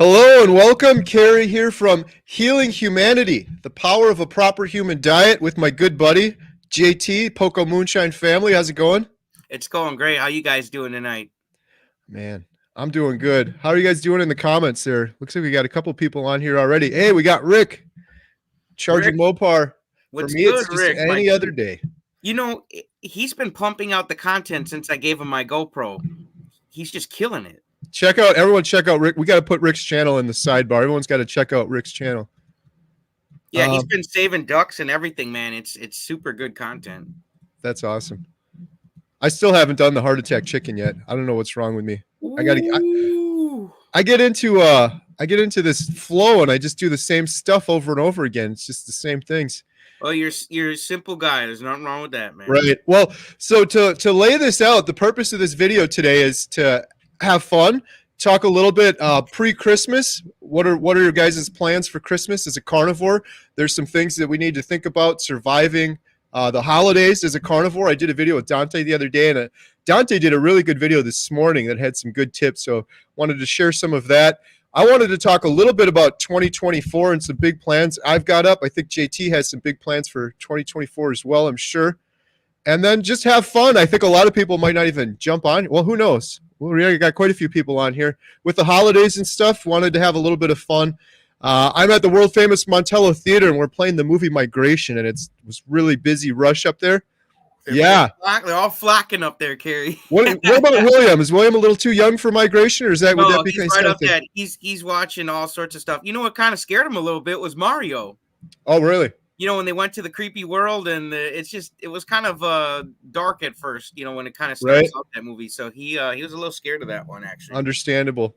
Hello and welcome. Kerry here from Healing Humanity, the power of a proper human diet with my good buddy, JT, Poco Moonshine family. How's it going? It's going great. How you guys doing tonight? Man, I'm doing good. How are you guys doing in the comments there? Looks like we got a couple people on here already. Hey, we got Rick charging Rick, Mopar. For what's me, it's good, just Rick? any other day. You know, he's been pumping out the content since I gave him my GoPro. He's just killing it. Everyone check out Rick. We got to put Rick's channel in the sidebar. Everyone's got to check out Rick's channel. Yeah, he's been saving ducks and everything, man. It's super good content. That's awesome. I still haven't done the heart attack chicken yet. I don't know what's wrong with me. I get into this flow and I just do the same stuff over and over again. It's just the same things. Well, you're a simple guy. There's nothing wrong with that, man. Right. Well, so to lay this out, the purpose of this video today is to have fun, talk a little bit pre-Christmas. What are your guys' plans for Christmas as a carnivore? There's some things that we need to think about surviving the holidays as a carnivore. I did a video with Dante the other day, and Dante did a really good video this morning that had some good tips, so wanted to share some of that. I wanted to talk a little bit about 2024 and some big plans I've got up. I think JT has some big plans for 2024 as well, I'm sure. And then just have fun. I think a lot of people might not even jump on. Well, who knows? We got quite a few people on here. With the holidays and stuff, wanted to have a little bit of fun. I'm at the world-famous Montello Theater, and we're playing the movie Migration, and it was really busy rush up there. They're all flocking up there, Kerry. What about William? Is William a little too young for Migration, or is that would that be he's right up there? He's watching all sorts of stuff. You know what kind of scared him a little bit was Mario. Oh, really? You know, when they went to the creepy world, and it was kind of dark at first. You know, when it kind of starts off that movie. So he was a little scared of that one, actually. Understandable.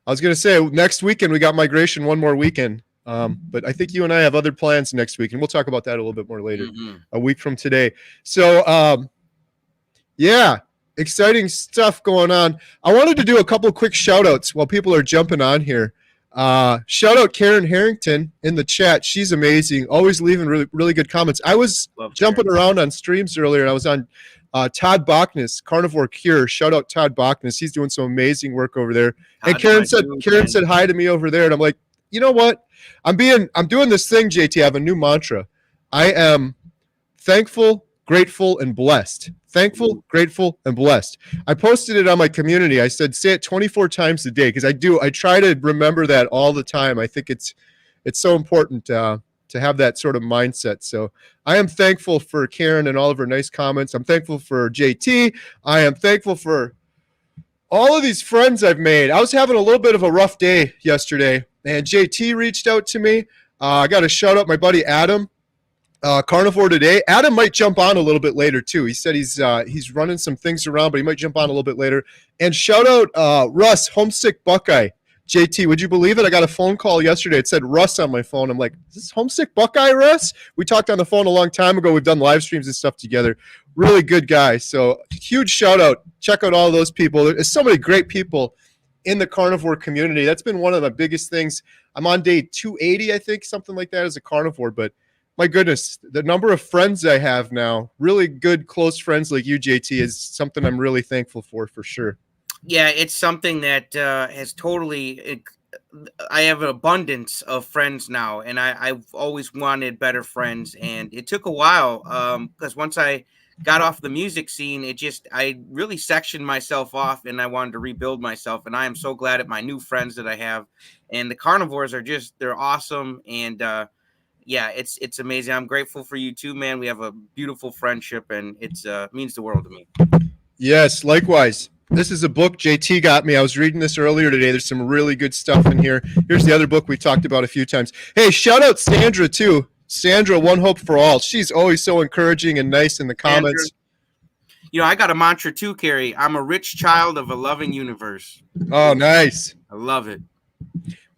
I was gonna say next weekend we got Migration one more weekend. But I think you and I have other plans next week, and we'll talk about that a little bit more later, a week from today. So, yeah, exciting stuff going on. I wanted to do a couple of quick shout-outs while people are jumping on here. Shout out Karen Harrington in the chat. She's amazing, always leaving really, really good comments. I was jumping around on streams earlier, and I was on Todd Bachnes, Carnivore Cure. Shout out Todd Bachnes. He's doing some amazing work over there. And Karen said hi to me over there, and I'm like, you know what? I'm doing this thing, JT. I have a new mantra. I am thankful, grateful, and blessed. Thankful, grateful, and blessed. I posted it on my community. I said, say it 24 times a day, because I try to remember that all the time. I think it's so important to have that sort of mindset. So I am thankful for Karen and all of her nice comments. I'm thankful for JT. I am thankful for all of these friends I've made. I was having a little bit of a rough day yesterday, and JT reached out to me. I got to shout out my buddy Adam, Carnivore Today. Adam might jump on a little bit later too. He said he's running some things around, but he might jump on a little bit later. And shout out Russ, Homesick Buckeye. JT, would you believe it? I got a phone call yesterday. It said Russ on my phone. I'm like, is this Homesick Buckeye, Russ? We talked on the phone a long time ago. We've done live streams and stuff together. Really good guy. So huge shout out. Check out all those people. There's so many great people in the carnivore community. That's been one of the biggest things. I'm on day 280, I think, something like that as a carnivore. But my goodness, the number of friends I have now, really good, close friends like you, JT, is something I'm really thankful for sure. Yeah, it's something that has totally I have an abundance of friends now, and I've always wanted better friends, and it took a while because once I got off the music scene, I really sectioned myself off, and I wanted to rebuild myself, and I am so glad at my new friends that I have, and the carnivores are they're awesome, and yeah, it's amazing. I'm grateful for you too, man. We have a beautiful friendship, and it means the world to me. Yes, likewise. This is a book JT got me. I was reading this earlier today. There's some really good stuff in here. Here's the other book we talked about a few times. Hey, shout out Sandra, too. Sandra, One Hope for All. She's always so encouraging and nice in the comments. Sandra, you know, I got a mantra, too, Kerry. I'm a rich child of a loving universe. Oh, nice. I love it.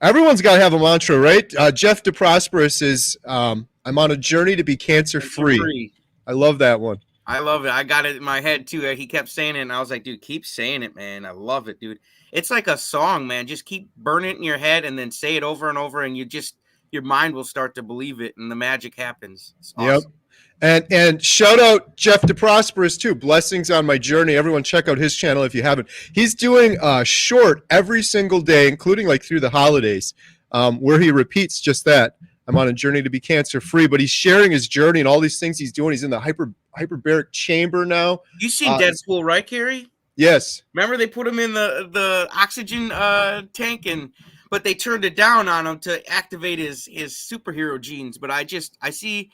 Everyone's got to have a mantra, right? Jeff DeProsperous is, I'm on a journey to be cancer-free. I love that one. I love it. I got it in my head, too. He kept saying it, and I was like, dude, keep saying it, man. I love it, dude. It's like a song, man. Just keep burning it in your head and then say it over and over, and you're your mind will start to believe it, and the magic happens. It's Yep. awesome. And shout out Jeff DeProsperous too. Blessings on my journey. Everyone check out his channel if you haven't. He's doing a short every single day, including like through the holidays, where he repeats just that. I'm on a journey to be cancer free, but he's sharing his journey and all these things he's doing. He's in the hyperbaric chamber now. You seen Deadpool, right, Kerry? Yes. Remember they put him in the oxygen tank, but they turned it down on him to activate his superhero genes. But I see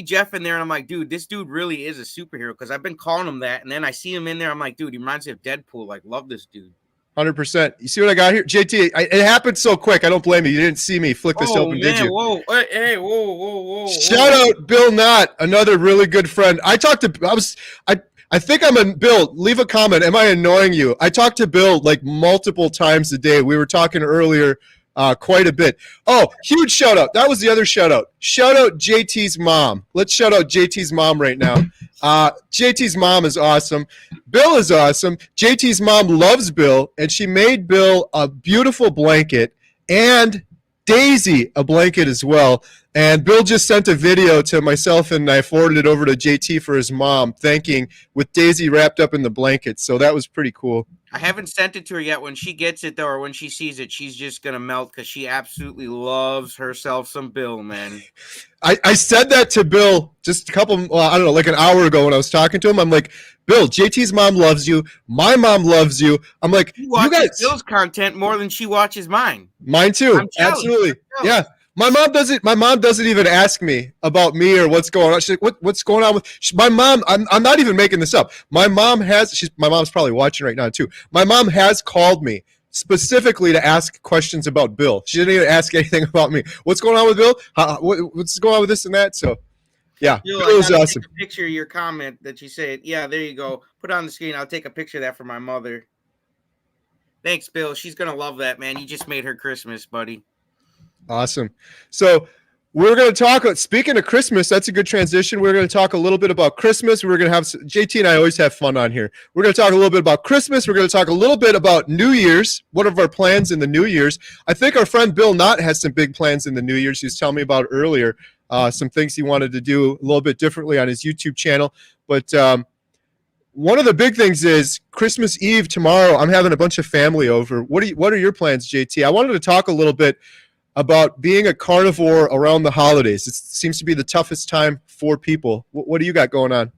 Jeff in there, and I'm like, dude, this dude really is a superhero, because I've been calling him that. And then I see him in there, I'm like, dude, he reminds me of Deadpool. Like, love this dude. 100%. You see what I got here? JT, it happened so quick. I don't blame you. You didn't see me flick this open, did you? Whoa. Hey, whoa. Shout out Bill Knott, another really good friend. I think I'm in Bill. Leave a comment. Am I annoying you? I talk to Bill like multiple times a day. We were talking earlier quite a bit. Oh, huge shout out. That was the other shout out. Shout out JT's mom. Let's shout out JT's mom right now. JT's mom is awesome. Bill is awesome. JT's mom loves Bill, and she made Bill a beautiful blanket, and Daisy a blanket as well. And Bill just sent a video to myself, and I forwarded it over to JT for his mom, thanking, with Daisy wrapped up in the blanket. So that was pretty cool. I haven't sent it to her yet. When she gets it, though, or when she sees it, she's just going to melt, because she absolutely loves herself some Bill, man. I said that to Bill just I don't know, like an hour ago when I was talking to him. I'm like, Bill, JT's mom loves you. My mom loves you. I'm like, you guys. Bill's content more than she watches mine. Mine too. Absolutely. Yeah. My mom doesn't even ask me about me or what's going on. She's like, what's going on with my mom? I'm not even making this up. My mom's probably watching right now too. My mom has called me specifically to ask questions about Bill. She didn't even ask anything about me. What's going on with Bill? What's going on with this and that? So, yeah, Bill was awesome. Take a picture of your comment that you said. Yeah, there you go. Put it on the screen. I'll take a picture of that for my mother. Thanks, Bill. She's going to love that, man. You just made her Christmas, buddy. Awesome. So we're going to talk, speaking of Christmas, that's a good transition. We're going to talk a little bit about Christmas. We're going to have, JT and I always have fun on here. We're going to talk a little bit about Christmas. We're going to talk a little bit about New Year's, what are our plans in the New Year's. I think our friend Bill Knott has some big plans in the New Year's. He was telling me about earlier, some things he wanted to do a little bit differently on his YouTube channel. But one of the big things is Christmas Eve tomorrow. I'm having a bunch of family over. What are your plans, JT? I wanted to talk a little bit about being a carnivore around the holidays. It seems to be the toughest time for people. What do you got going on?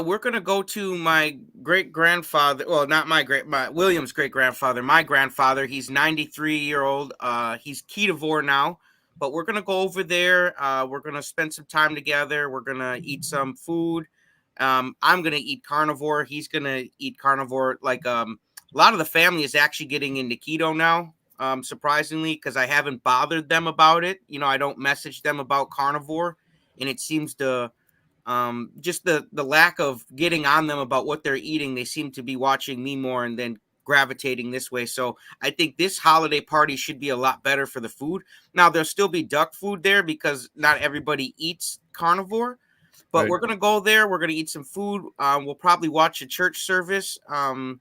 We're going to go to my great-grandfather. Well, not William's great-grandfather. My grandfather. He's 93-year-old. He's ketovore now. But we're going to go over there. We're going to spend some time together. We're going to eat some food. I'm going to eat carnivore. He's going to eat carnivore. Like a lot of the family is actually getting into keto now. Surprisingly, because I haven't bothered them about it. You know, I don't message them about carnivore, and it seems to just the lack of getting on them about what they're eating. They seem to be watching me more and then gravitating this way. So I think this holiday party should be a lot better for the food. Now, there'll still be duck food there because not everybody eats carnivore, but We're going to go there. We're going to eat some food. We'll probably watch a church service on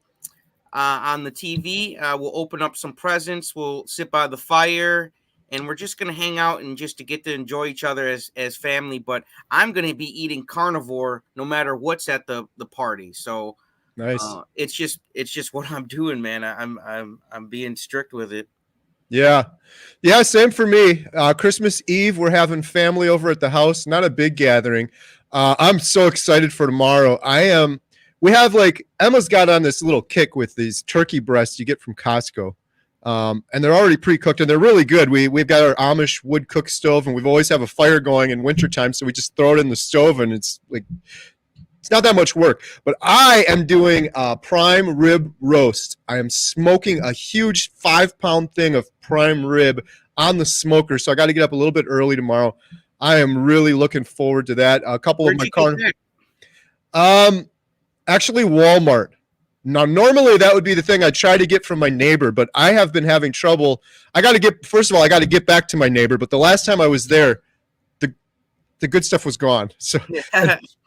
the TV. We'll open up some presents. We'll sit by the fire, and we're just going to hang out and just to get to enjoy each other as family. But I'm going to be eating carnivore no matter what's at the party. So nice. It's just what I'm doing, man. I'm being strict with it. Yeah. Same for me. Christmas Eve, we're having family over at the house. Not a big gathering. I'm so excited for tomorrow. We have Emma's got on this little kick with these turkey breasts you get from Costco. And they're already pre-cooked and they're really good. We've got our Amish wood cook stove and we've always have a fire going in wintertime. So we just throw it in the stove and it's not that much work, but I am doing a prime rib roast. I am smoking a huge 5-pound thing of prime rib on the smoker. So I got to get up a little bit early tomorrow. I am really looking forward to that. A couple of my actually Walmart. Now, normally that would be the thing I try to get from my neighbor, but I have been having trouble. First of all, I got to get back to my neighbor, but the last time I was there, the good stuff was gone. So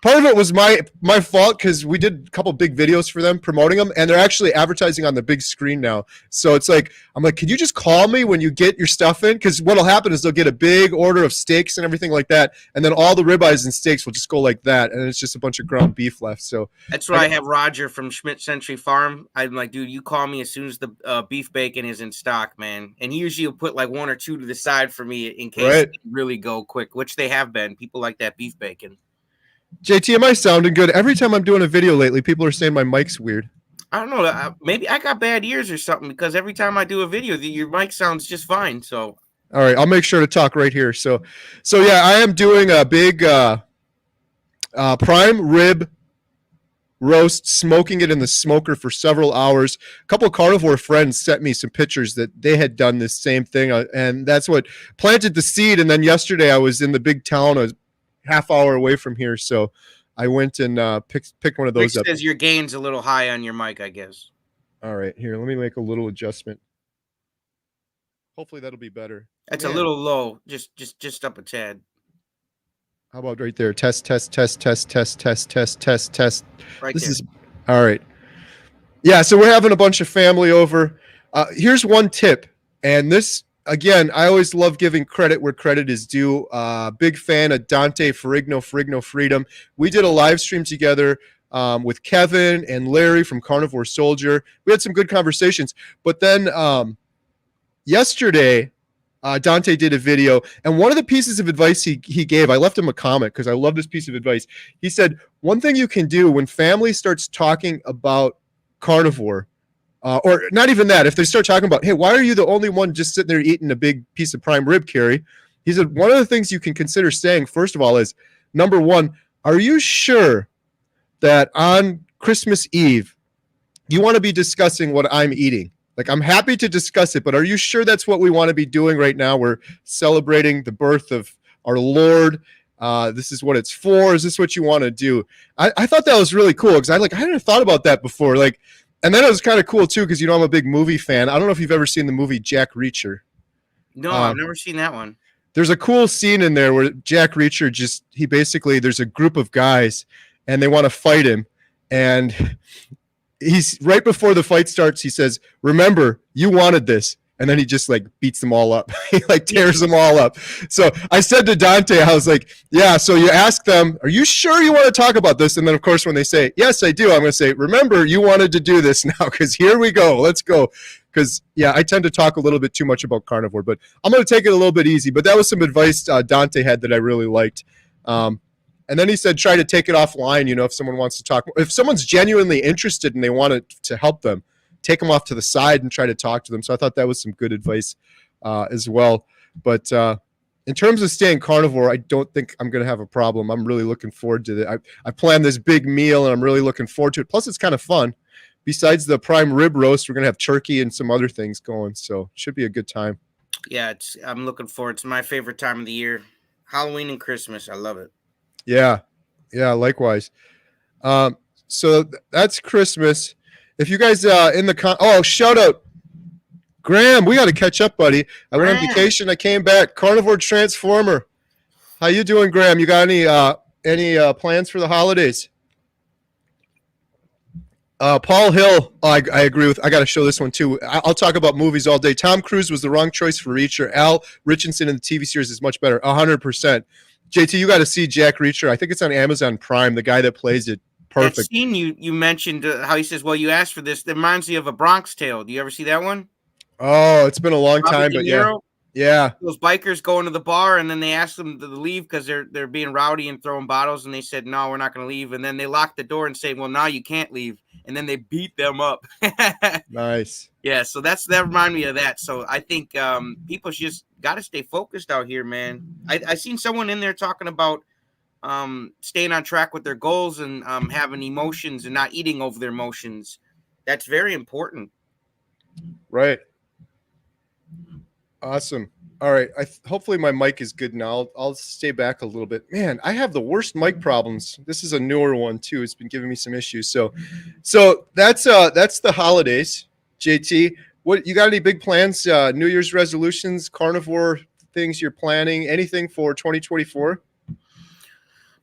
part of it was my fault because we did a couple big videos for them promoting them, and they're actually advertising on the big screen now. So it's like, I'm like, can you just call me when you get your stuff in? Because what'll happen is they'll get a big order of steaks and everything like that, and then all the ribeyes and steaks will just go like that, and it's just a bunch of ground beef left. So that's why I have Roger from Schmidt Century Farm. I'm like, dude, you call me as soon as the beef bacon is in stock, man. And he usually will put like 1 or 2 to the side for me in case they really go quick, which they have been. People like that beef bacon. JT, am I sounding good? Every time I'm doing a video lately, people are saying my mic's weird. I don't know. Maybe I got bad ears or something, because every time I do a video, your mic sounds just fine. So, all right, I'll make sure to talk right here. So yeah, I am doing a big prime rib roast, smoking it in the smoker for several hours. A couple of carnivore friends sent me some pictures that they had done this same thing, and that's what planted the seed. And then yesterday I was in the big town, a half hour away from here, so I went and picked one of those up. Says your gain's a little high on your mic, I guess. All right, here, let me make a little adjustment. Hopefully that'll be better. It's a little low, just up a tad. How about right there? Test. Right this there. Is all right. Yeah, so we're having a bunch of family over. Here's one tip, and this, again, I always love giving credit where credit is due. Big fan of Dante Ferrigno Freedom. We did a live stream together with Kevin and Larry from Carnivore Soldier. We had some good conversations. But then yesterday, Dante did a video, and one of the pieces of advice he gave, I left him a comment because I love this piece of advice. He said, one thing you can do when family starts talking about carnivore, or not even that, if they start talking about, hey, why are you the only one just sitting there eating a big piece of prime rib, Kerry? He said, one of the things you can consider saying, first of all, is, number one, are you sure that on Christmas Eve you want to be discussing what I'm eating? Like, I'm happy to discuss it, but are you sure that's what we want to be doing right now? We're celebrating the birth of our Lord. This is what it's for. Is this what you want to do? I thought that was really cool because I hadn't thought about that before. Like, and then it was kind of cool too because, I'm a big movie fan. I don't know if you've ever seen the movie Jack Reacher. No, I've never seen that one. There's a cool scene in there where Jack Reacher he basically, there's a group of guys and they want to fight him, and he's right before the fight starts, he says, remember, you wanted this. And then he just beats them all up. He tears them all up. So I said to Dante, I was like, yeah, so you ask them, are you sure you want to talk about this? And then of course, when they say, yes, I do, I'm going to say, remember, you wanted to do this now, because here we go. Let's go. Because yeah, I tend to talk a little bit too much about carnivore, but I'm going to take it a little bit easy. But that was some advice Dante had that I really liked. And then he said, try to take it offline, if someone wants to talk. If someone's genuinely interested and they want to help them, take them off to the side and try to talk to them. So I thought that was some good advice as well. But in terms of staying carnivore, I don't think I'm going to have a problem. I'm really looking forward to it. I planned this big meal, and I'm really looking forward to it. Plus, it's kind of fun. Besides the prime rib roast, we're going to have turkey and some other things going. So it should be a good time. Yeah, I'm looking forward. It's my favorite time of the year. Halloween and Christmas. I love it. Yeah, likewise. So that's Christmas. If you guys in the shout out Graham, we got to catch up, buddy. I went on vacation. I came back. Carnivore Transformer. How you doing, Graham? You got any plans for the holidays? Paul Hill. Oh, I agree with. I got to show this one too. I'll talk about movies all day. Tom Cruise was the wrong choice for Reacher. Al Richardson in the TV series is much better. 100%. JT, you got to see Jack Reacher. I think it's on Amazon Prime. The guy that plays it, perfect. That scene you mentioned, how he says, well, you asked for this. That reminds me of A Bronx Tale. Do you ever see that one? Oh, it's been a long time, but yeah. Those bikers go into the bar, and then they ask them to leave because they're being rowdy and throwing bottles, and they said, no, we're not going to leave. And then they lock the door and say, well, now you can't leave. And then they beat them up. Nice. Yeah, so that reminded me of that. So I think people just got to stay focused out here, man. I seen someone in there talking about staying on track with their goals and having emotions and not eating over their emotions. That's very important. Right. Awesome. All right. Hopefully my mic is good now. I'll stay back a little bit. Man, I have the worst mic problems. This is a newer one too. It's been giving me some issues. So that's the holidays. JT, what you got? Any big plans? New Year's resolutions, carnivore things you're planning? Anything for 2024?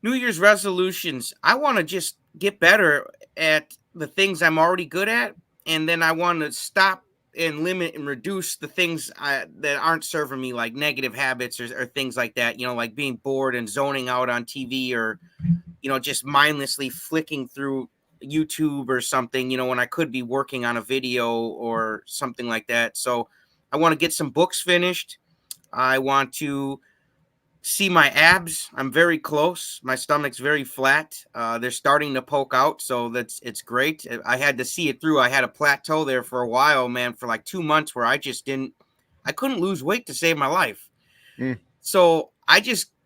New Year's resolutions. I want to just get better at the things I'm already good at, and then I want to stop and limit and reduce the things that aren't serving me, like negative habits or things like that. Like being bored and zoning out on TV, or just mindlessly flicking through YouTube or something. When I could be working on a video or something like that. So I want to get some books finished. I want to see my abs. I'm very close. My stomach's very flat. They're starting to poke out, so it's great. I had to see it through. I had a plateau there for a while, man, for like 2 months where I couldn't lose weight to save my life. Mm. So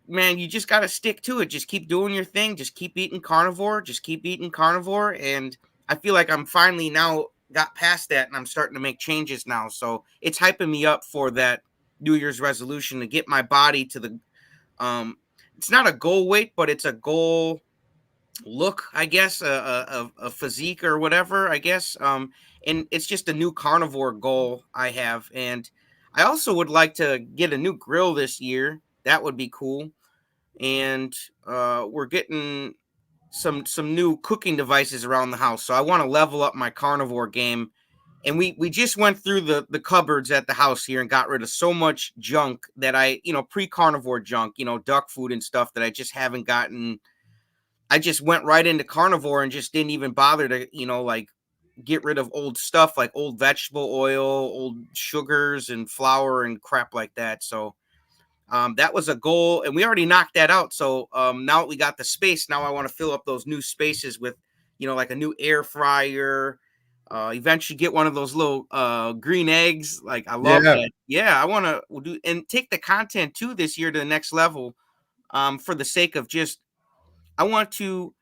man, you just got to stick to it. Just keep doing your thing. Just keep eating carnivore. Just keep eating carnivore. And I feel like I'm finally now got past that, and I'm starting to make changes now. So it's hyping me up for that New Year's resolution to get my body to the it's not a goal weight, but it's a goal look, I guess, a physique or whatever, I guess. And it's just a new carnivore goal I have. And I also would like to get a new grill this year. That would be cool. And we're getting some new cooking devices around the house. So I want to level up my carnivore game. And we just went through the cupboards at the house here and got rid of so much junk that pre-carnivore junk, duck food and stuff that I just haven't gotten. I just went right into carnivore and just didn't even bother to, like get rid of old stuff like old vegetable oil, old sugars and flour and crap like that. So that was a goal, and we already knocked that out. So now that we got the space, now I want to fill up those new spaces with, like a new air fryer. Eventually get one of those little green eggs. Like I love that. Yeah, I want to do and take the content too this year to the next level. For the sake of I want to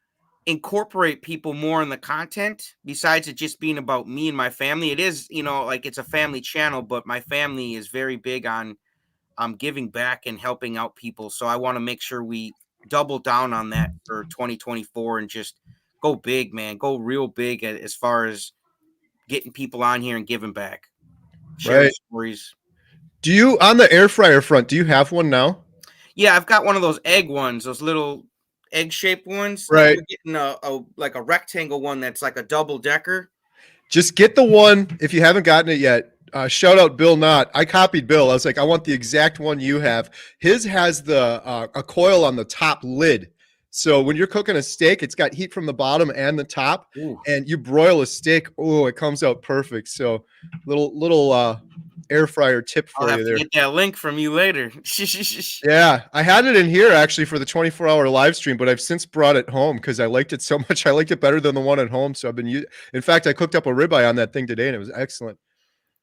incorporate people more in the content besides it just being about me and my family. It is, like it's a family channel, but my family is very big on giving back and helping out people. So I want to make sure we double down on that for 2024 and just go big, man. Go real big as far as getting people on here and giving back, sharing stories. Do you, on the air fryer front, do you have one now? Yeah, I've got one of those egg ones, those little egg-shaped ones. Right. We're getting like a rectangle one that's like a double decker. Just get the one if you haven't gotten it yet. Shout out Bill Knott. I copied Bill. I was like, I want the exact one you have. His has the a coil on the top lid. So when you're cooking a steak, it's got heat from the bottom and the top. Ooh. And you broil a steak. Oh, it comes out perfect. So little air fryer tip for I'll you have there. to get that link from you later. Yeah, I had it in here actually for the 24-hour live stream, but I've since brought it home because I liked it so much. I liked it better than the one at home. So I've been using. In fact, I cooked up a ribeye on that thing today, and it was excellent.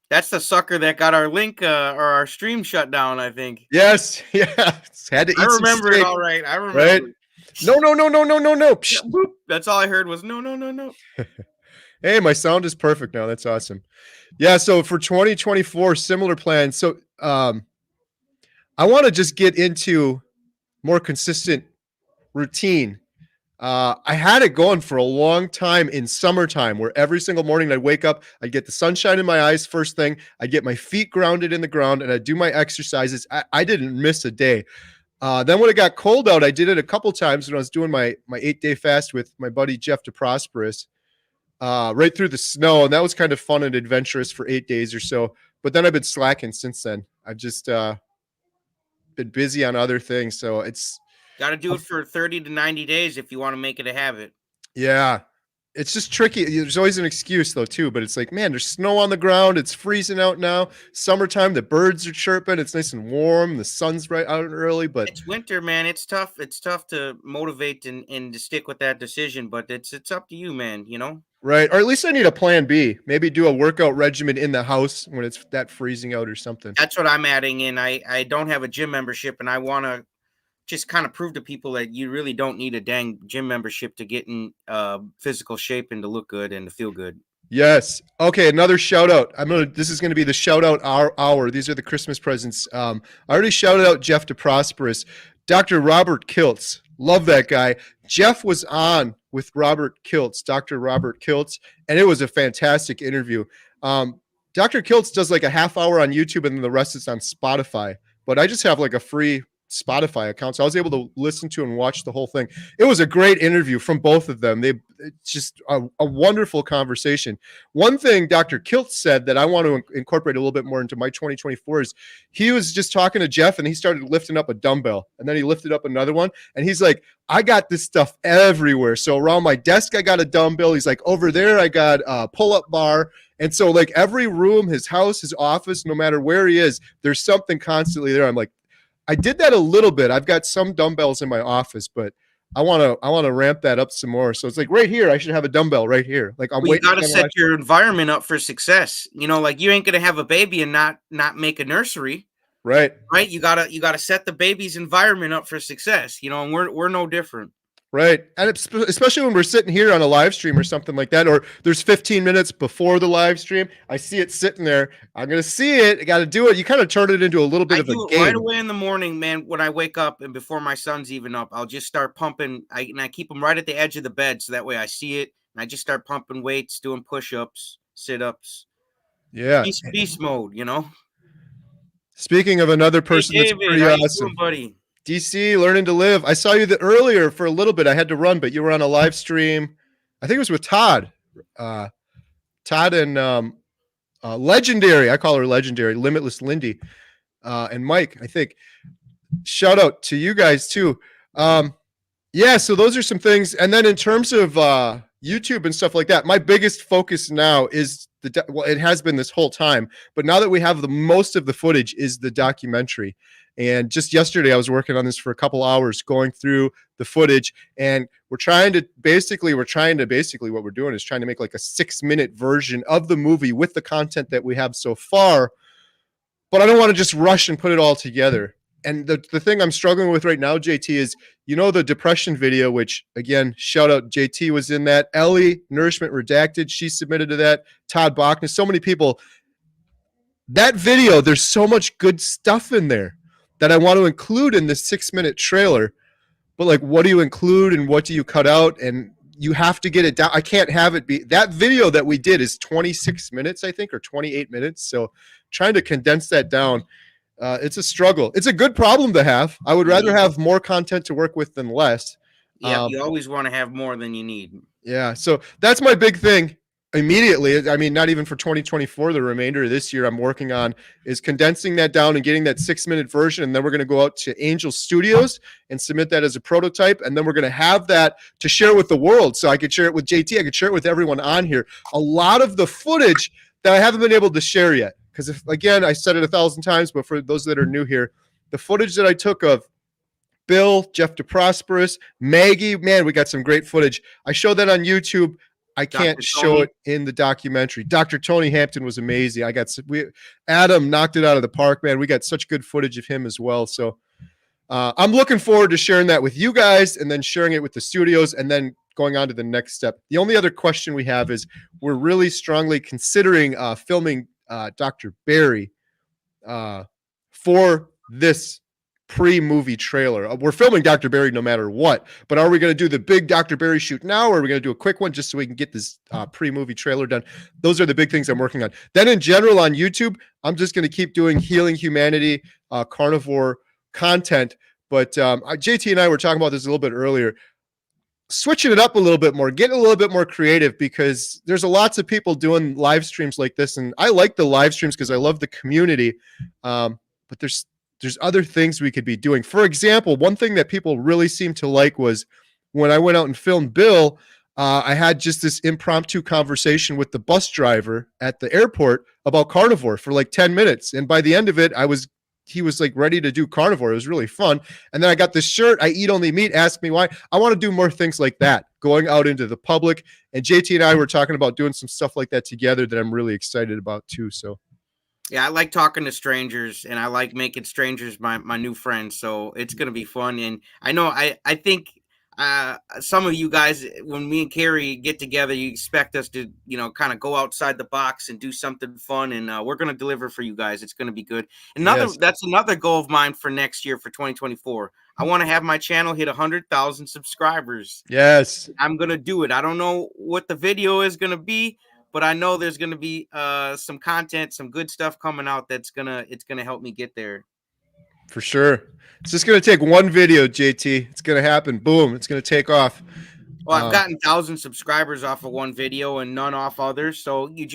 That's the sucker that got our link or our stream shut down, I think. Yes, yeah. Had to eat. I remember it all right. I remember. Right? No. Yeah, that's all I heard was no. Hey, my sound is perfect now. That's awesome. Yeah, so for 2024, similar plans. So I want to just get into more consistent routine. I had it going for a long time in summertime where every single morning I'd wake up, I'd get the sunshine in my eyes first thing, I'd get my feet grounded in the ground, and I'd do my exercises. I didn't miss a day. Then when it got cold out, I did it a couple times when I was doing my 8-day fast with my buddy Jeff DeProsperous, right through the snow, and that was kind of fun and adventurous for 8 days or so. But then I've been slacking since then. I've just been busy on other things, so it's got to do it for 30 to 90 days if you want to make it a habit. Yeah, it's just tricky. There's always an excuse though too, but it's like, man, there's snow on the ground. It's freezing out now. Summertime, the birds are chirping. It's nice and warm. The sun's right out early, but it's winter, man. It's tough. It's tough to motivate and to stick with that decision, but it's up to you, man. Right. Or at least I need a plan B. Maybe do a workout regimen in the house when it's that freezing out or something. That's what I'm adding in. I don't have a gym membership, and I want to just kind of prove to people that you really don't need a dang gym membership to get in physical shape and to look good and to feel good. Yes. Okay. Another shout out. This is going to be the shout out hour. These are the Christmas presents. I already shouted out Jeff DeProsperous, Dr. Robert Kiltz. Love that guy. Jeff was on with Robert Kiltz, Dr. Robert Kiltz, and it was a fantastic interview. Dr. Kiltz does like a half hour on YouTube, and then the rest is on Spotify. But I just have like a free Spotify account, so I was able to listen to and watch the whole thing. It was a great interview from both of them. It's just a wonderful conversation. One thing Dr. Kilt said that I want to incorporate a little bit more into my 2024 is he was just talking to Jeff and he started lifting up a dumbbell and then he lifted up another one and he's like, I got this stuff everywhere. So around my desk, I got a dumbbell. He's like, over there, I got a pull-up bar. And so like every room, his house, his office, no matter where he is, there's something constantly there. I'm like, I did that a little bit. I've got some dumbbells in my office, but I want to ramp that up some more. So it's like right here, I should have a dumbbell right here. Like I'm waiting. You got to set your environment up for success. You know, like you ain't going to have a baby and not make a nursery. Right. You gotta set the baby's environment up for success. You know, and we're no different. Right. And especially when we're sitting here on a live stream or something like that, or there's 15 minutes before the live stream, I see it sitting there. I'm going to see it. I got to do it. You kind of turn it into a little bit of a game. Right away in the morning, man. When I wake up and before my son's even up, I'll just start pumping. I keep them right at the edge of the bed. So that way I see it. And I just start pumping weights, doing push-ups, sit-ups. Yeah. Beast mode, you know? Speaking of another person David, that's pretty awesome. Doing, buddy? DC, learning to live. I saw you earlier for a little bit. I had to run, but you were on a live stream. I think it was with Todd. Todd and Legendary. I call her Legendary, Limitless Lindy. And Mike, I think. Shout out to you guys too. Yeah, so those are some things. And then in terms of YouTube and stuff like that, my biggest focus now is it has been this whole time, but now that we have the most of the footage is the documentary. And just yesterday I was working on this for a couple hours going through the footage, and we're trying to basically what we're doing is trying to make like a 6-minute version of the movie with the content that we have so far. But I don't want to just rush and put it all together. And the thing I'm struggling with right now, JT, is, you know, the depression video, which again, shout out, JT was in that. Ellie, Nourishment Redacted, she submitted to that. Todd Bachner, so many people. That video, there's so much good stuff in there that I want to include in this 6-minute trailer. But like, what do you include and what do you cut out? And you have to get it down. I can't have it be that video that we did is 26 minutes, I think, or 28 minutes. So trying to condense that down. It's a struggle. It's a good problem to have. I would rather have more content to work with than less. Yeah, you always want to have more than you need. Yeah, so that's my big thing immediately. I mean, not even for 2024, the remainder of this year I'm working on is condensing that down and getting that 6-minute version. And then we're going to go out to Angel Studios and submit that as a prototype. And then we're going to have that to share with the world. So I could share it with JT. I could share it with everyone on here. A lot of the footage that I haven't been able to share yet. Because again, I said it 1,000 times, but for those that are new here, the footage that I took of Bill, Jeff DeProsperous, Maggie, man, we got some great footage. I showed that on YouTube. I can't show it in the documentary. Dr. Tony Hampton was amazing. Adam knocked it out of the park, man. We got such good footage of him as well. So I'm looking forward to sharing that with you guys and then sharing it with the studios and then going on to the next step. The only other question we have is we're really strongly considering filming Dr. Barry for this pre-movie trailer. We're filming Dr. Barry no matter what, but are we going to do the big Dr. Barry shoot now, or are we going to do a quick one just so we can get this pre-movie trailer done? Those are the big things I'm working on. Then in general on YouTube, I'm just going to keep doing Healing Humanity, carnivore content. But JT and I were talking about this a little bit earlier. Switching it up a little bit more, getting a little bit more creative, because there's lots of people doing live streams like this. And I like the live streams because I love the community. But there's other things we could be doing. For example, one thing that people really seemed to like was when I went out and filmed Bill, I had just this impromptu conversation with the bus driver at the airport about carnivore for like 10 minutes. And by the end of it, he was like ready to do carnivore. It was really fun. And then I got this shirt, I eat only meat, ask me why. I want to do more things like that, going out into the public. And JT and I were talking about doing some stuff like that together that I'm really excited about too. So yeah, I like talking to strangers and I like making strangers my new friends. So it's going to be fun. And I know, I think some of you guys, when me and Kerry get together, you expect us to, kind of go outside the box and do something fun. And we're going to deliver for you guys. It's going to be good. That's another goal of mine for next year, for 2024. I want to have my channel hit 100,000 subscribers. Yes. I'm going to do it. I don't know what the video is going to be, but I know there's going to be some content, some good stuff coming out it's going to help me get there. For sure. It's just going to take one video, JT. It's going to happen. Boom. It's going to take off. Well, I've gotten 1,000 subscribers off of one video and none off others. So you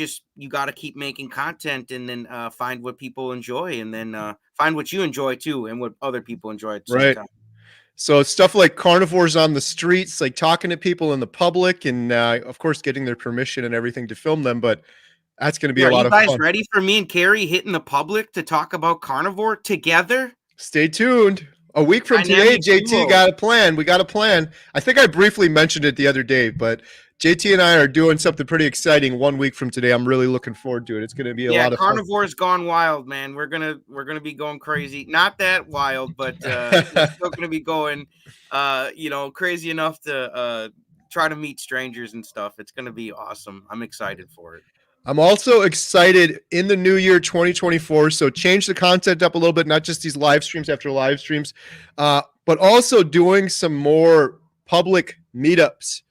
got to keep making content and then find what people enjoy and then find what you enjoy too and what other people enjoy at the same time. So stuff like carnivores on the streets, like talking to people in the public and of course getting their permission and everything to film them. But that's going to be a lot of fun. Are you guys ready for me and Kerry hitting the public to talk about carnivore together? Stay tuned. A week from today, JT got a plan. We got a plan. I think I briefly mentioned it the other day, but JT and I are doing something pretty exciting 1 week from today. I'm really looking forward to it. It's going to be a lot of fun. Carnivore's gone wild, man. We're gonna be going crazy. Not that wild, but we're still gonna be going, crazy enough to try to meet strangers and stuff. It's gonna be awesome. I'm excited for it. I'm also excited in the new year 2024. So change the content up a little bit, not just these live streams after live streams, but also doing some more public meetups.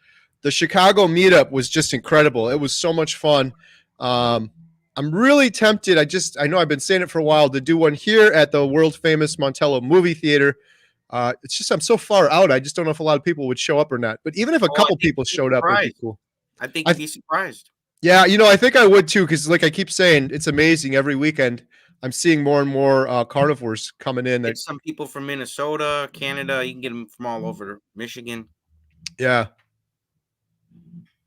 The Chicago meetup was just incredible. It was so much fun. I'm really tempted. I know I've been saying it for a while to do one here at the world famous Montello movie theater. It's just, I'm so far out. I just don't know if a lot of people would show up or not, but even if a couple people showed up, it'd be cool. I think you'd be surprised. Yeah, I think I would too, because like I keep saying, it's amazing. Every weekend, I'm seeing more and more carnivores coming in. There's some people from Minnesota, Canada. You can get them from all over Michigan. Yeah.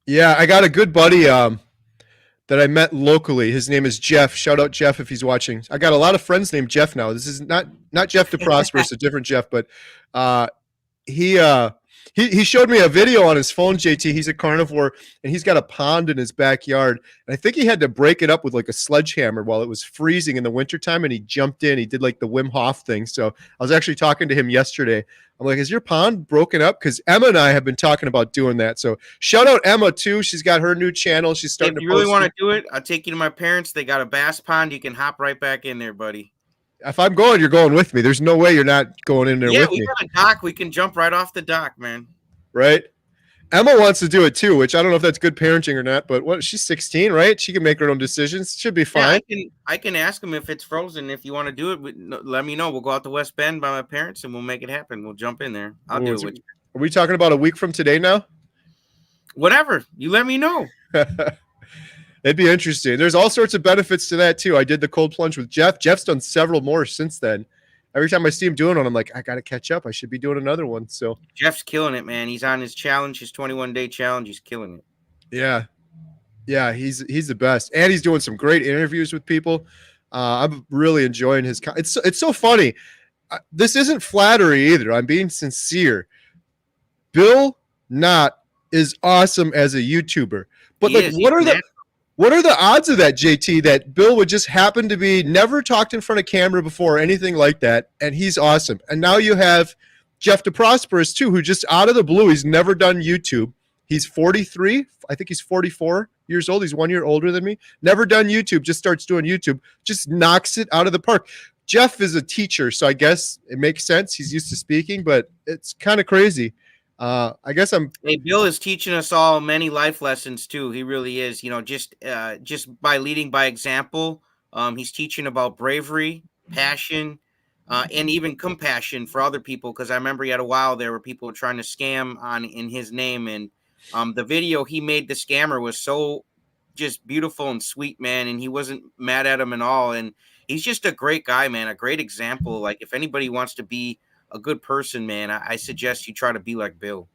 Yeah, I got a good buddy that I met locally. His name is Jeff. Shout out Jeff if he's watching. I got a lot of friends named Jeff now. This is not Jeff DeProsperous, a different Jeff, but he showed me a video on his phone, JT. He's a carnivore, and he's got a pond in his backyard. And I think he had to break it up with like a sledgehammer while it was freezing in the wintertime, and he jumped in. He did like the Wim Hof thing. So I was actually talking to him yesterday. I'm like, is your pond broken up? Because Emma and I have been talking about doing that. So shout out Emma, too. She's got her new channel. She's starting to post. If you really want to do it, I'll take you to my parents. They got a bass pond. You can hop right back in there, buddy. If I'm going, you're going with me. There's no way you're not going in there with me. Yeah, we got a dock. We can jump right off the dock, man. Right? Emma wants to do it too, which I don't know if that's good parenting or not, but she's 16, right? She can make her own decisions. Should be fine. Yeah, I can ask them if it's frozen. If you want to do it, let me know. We'll go out to West Bend by my parents and we'll make it happen. We'll jump in there. I'll do it with you. Are we talking about a week from today now? Whatever. You let me know. It'd be interesting. There's all sorts of benefits to that too. I did the cold plunge with Jeff. Jeff's done several more since then. Every time I see him doing one, I'm like, I got to catch up. I should be doing another one. So Jeff's killing it, man. He's on his challenge, his 21-day challenge. He's killing it. Yeah. Yeah, he's the best. And he's doing some great interviews with people. I'm really enjoying his it's so funny. This isn't flattery either. I'm being sincere. Bill Knott is awesome as a YouTuber. But what are the odds of that, JT, that Bill would just happen to be never talked in front of camera before or anything like that, and he's awesome. And now you have Jeff DeProsperous, too, who just out of the blue, he's never done YouTube. He's 43. I think he's 44 years old. He's 1 year older than me. Never done YouTube, just starts doing YouTube, just knocks it out of the park. Jeff is a teacher, so I guess it makes sense. He's used to speaking, but it's kind of crazy. I guess Hey, Bill is teaching us all many life lessons too. He really is. Just by leading by example. He's teaching about bravery, passion, and even compassion for other people. Because I remember he had a while there where people were trying to scam in his name, and the video he made the scammer was so just beautiful and sweet, man. And he wasn't mad at him at all. And he's just a great guy, man. A great example. Like if anybody wants to be a good person, man, I suggest you try to be like Bill.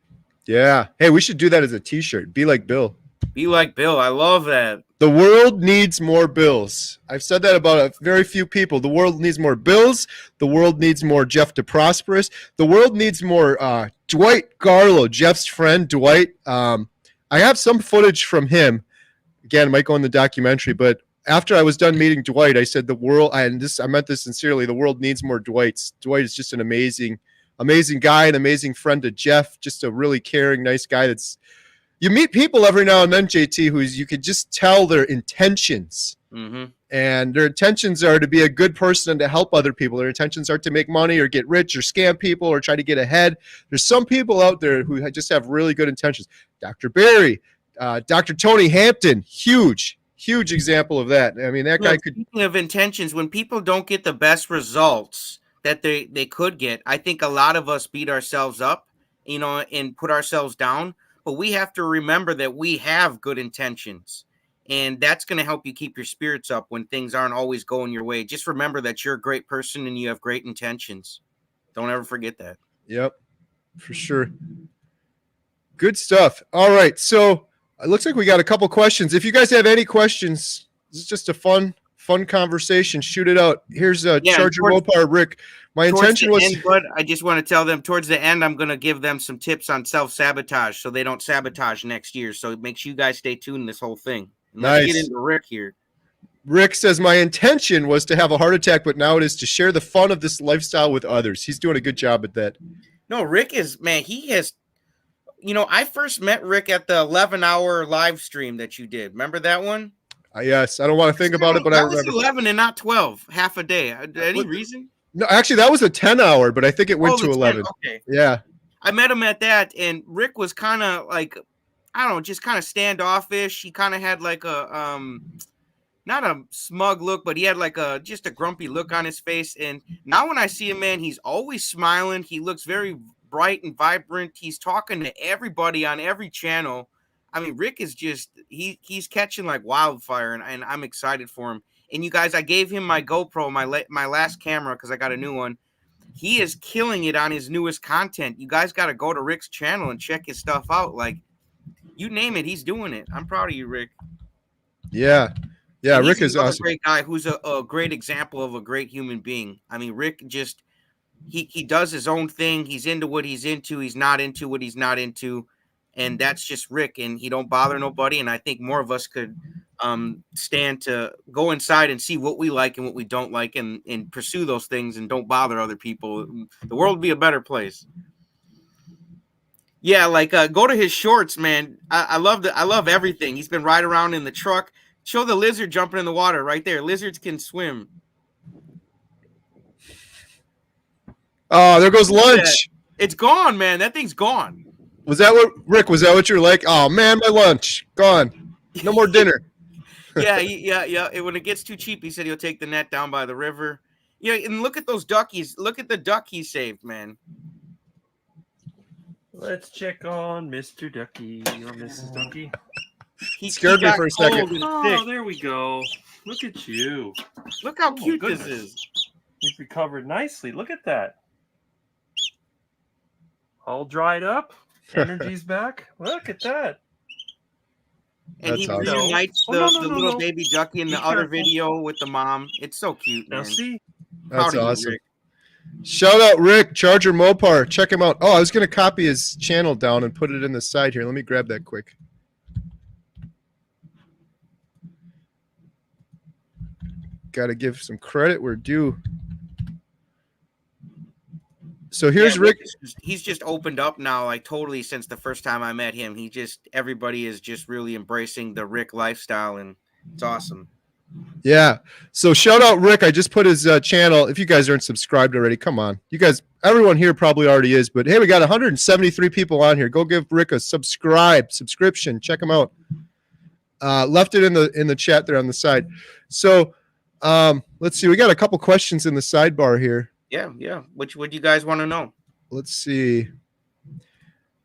Yeah. Hey, we should do that as a t-shirt. Be like Bill. Be like Bill. I love that. The world needs more Bills. I've said that about a very few people. The world needs more Bills. The world needs more Jeff DeProsperous. The world needs more Dwight Garlow, Jeff's friend, Dwight. I have some footage from him. Again, it might go in the documentary, but after I was done meeting Dwight, I said the world, I meant this sincerely, the world needs more Dwights. Dwight is just an amazing guy, an amazing friend to Jeff, just a really caring, nice guy. You meet people every now and then, JT, you could just tell their intentions. Mm-hmm. And their intentions are to be a good person and to help other people. Their intentions are to make money or get rich or scam people or try to get ahead. There's some people out there who just have really good intentions. Dr. Barry, Dr. Tony Hampton, huge example of that. I mean, that guy could. Speaking of intentions, when people don't get the best results, that they could get. I think a lot of us beat ourselves up, you know, and put ourselves down, but we have to remember that we have good intentions, and that's going to help you keep your spirits up when things aren't always going your way. Just remember that you're a great person and you have great intentions. Don't ever forget that. Yep, for sure. Good stuff. All right, so it looks like we got a couple questions. If you guys have any questions, this is just a fun conversation. Shoot it out. Here's Charger Mopar Rick. My intention was, but I just want to tell them towards the end, I'm going to give them some tips on self-sabotage so they don't sabotage next year. So make sure you guys stay tuned this whole thing. And let's get into Rick here. Rick says, my intention was to have a heart attack, but now it is to share the fun of this lifestyle with others. He's doing a good job at that. No, Rick is, man, he has, you know, I first met Rick at the 11-hour live stream that you did. Remember that one? Yes. I don't want to think about it, but I remember. That was 11 and not 12, half a day. Any reason? No, actually, that was a 10-hour, but I think it went to 11. 10, okay. Yeah. I met him at that, and Rick was kind of like, I don't know, just kind of standoffish. He kind of had like a, not a smug look, but he had like just a grumpy look on his face. And now when I see him, man, he's always smiling. He looks very bright and vibrant. He's talking to everybody on every channel. I mean, Rick is just, he's catching like wildfire, and I'm excited for him. And you guys, I gave him my GoPro, my last camera, because I got a new one. He is killing it on his newest content. You guys got to go to Rick's channel and check his stuff out. Like, you name it, he's doing it. I'm proud of you, Rick. Yeah. Yeah, Rick is awesome. A great guy who's a great example of a great human being. I mean, Rick just, he does his own thing. He's into what he's into. He's not into what he's not into. And that's just Rick, and he don't bother nobody. And I think more of us could stand to go inside and see what we like and what we don't like, and pursue those things, and don't bother other people. The world would be a better place. Yeah, like go to his shorts, man. I love everything. He's been riding around in the truck. Show the lizard jumping in the water right there. Lizards can swim. Oh, there goes lunch. It's gone, man. That thing's gone. Was that what, Rick, was that what you're like? Oh, man, my lunch. Gone. No more dinner. Yeah. When it gets too cheap, he said he'll take the net down by the river. Yeah, and look at those duckies. Look at the duck he saved, man. Let's check on Mr. Ducky or Mrs. Ducky. He scared me for a second. Oh, there we go. Look at you. Look how cute this is. You've recovered nicely. Look at that. All dried up. Energy's back. Look at that. And he reunites the little baby ducky in the other video with the mom. It's so cute, man. Now see? That's awesome. Shout out Rick, Charger Mopar. Check him out. Oh, I was going to copy his channel down and put it in the side here. Let me grab that quick. Got to give some credit where due. So here's Rick. He's just opened up now, like totally since the first time I met him. Everybody is just really embracing the Rick lifestyle, and it's awesome. Yeah. So shout out Rick. I just put his channel. If you guys aren't subscribed already, come on. You guys, everyone here probably already is, but hey, we got 173 people on here. Go give Rick a subscription. Check him out. Left it in the chat there on the side. So let's see. We got a couple questions in the sidebar here. Yeah. What do you guys want to know? Let's see.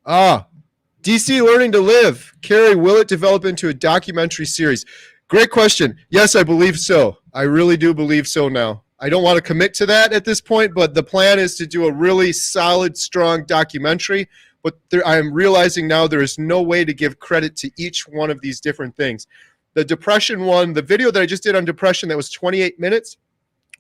DC Learning to Live. Kerry, will it develop into a documentary series? Great question. Yes, I believe so. I really do believe so now. I don't want to commit to that at this point, but the plan is to do a really solid, strong documentary. But I am realizing now there is no way to give credit to each one of these different things. The depression one, the video that I just did on depression, that was 28 minutes.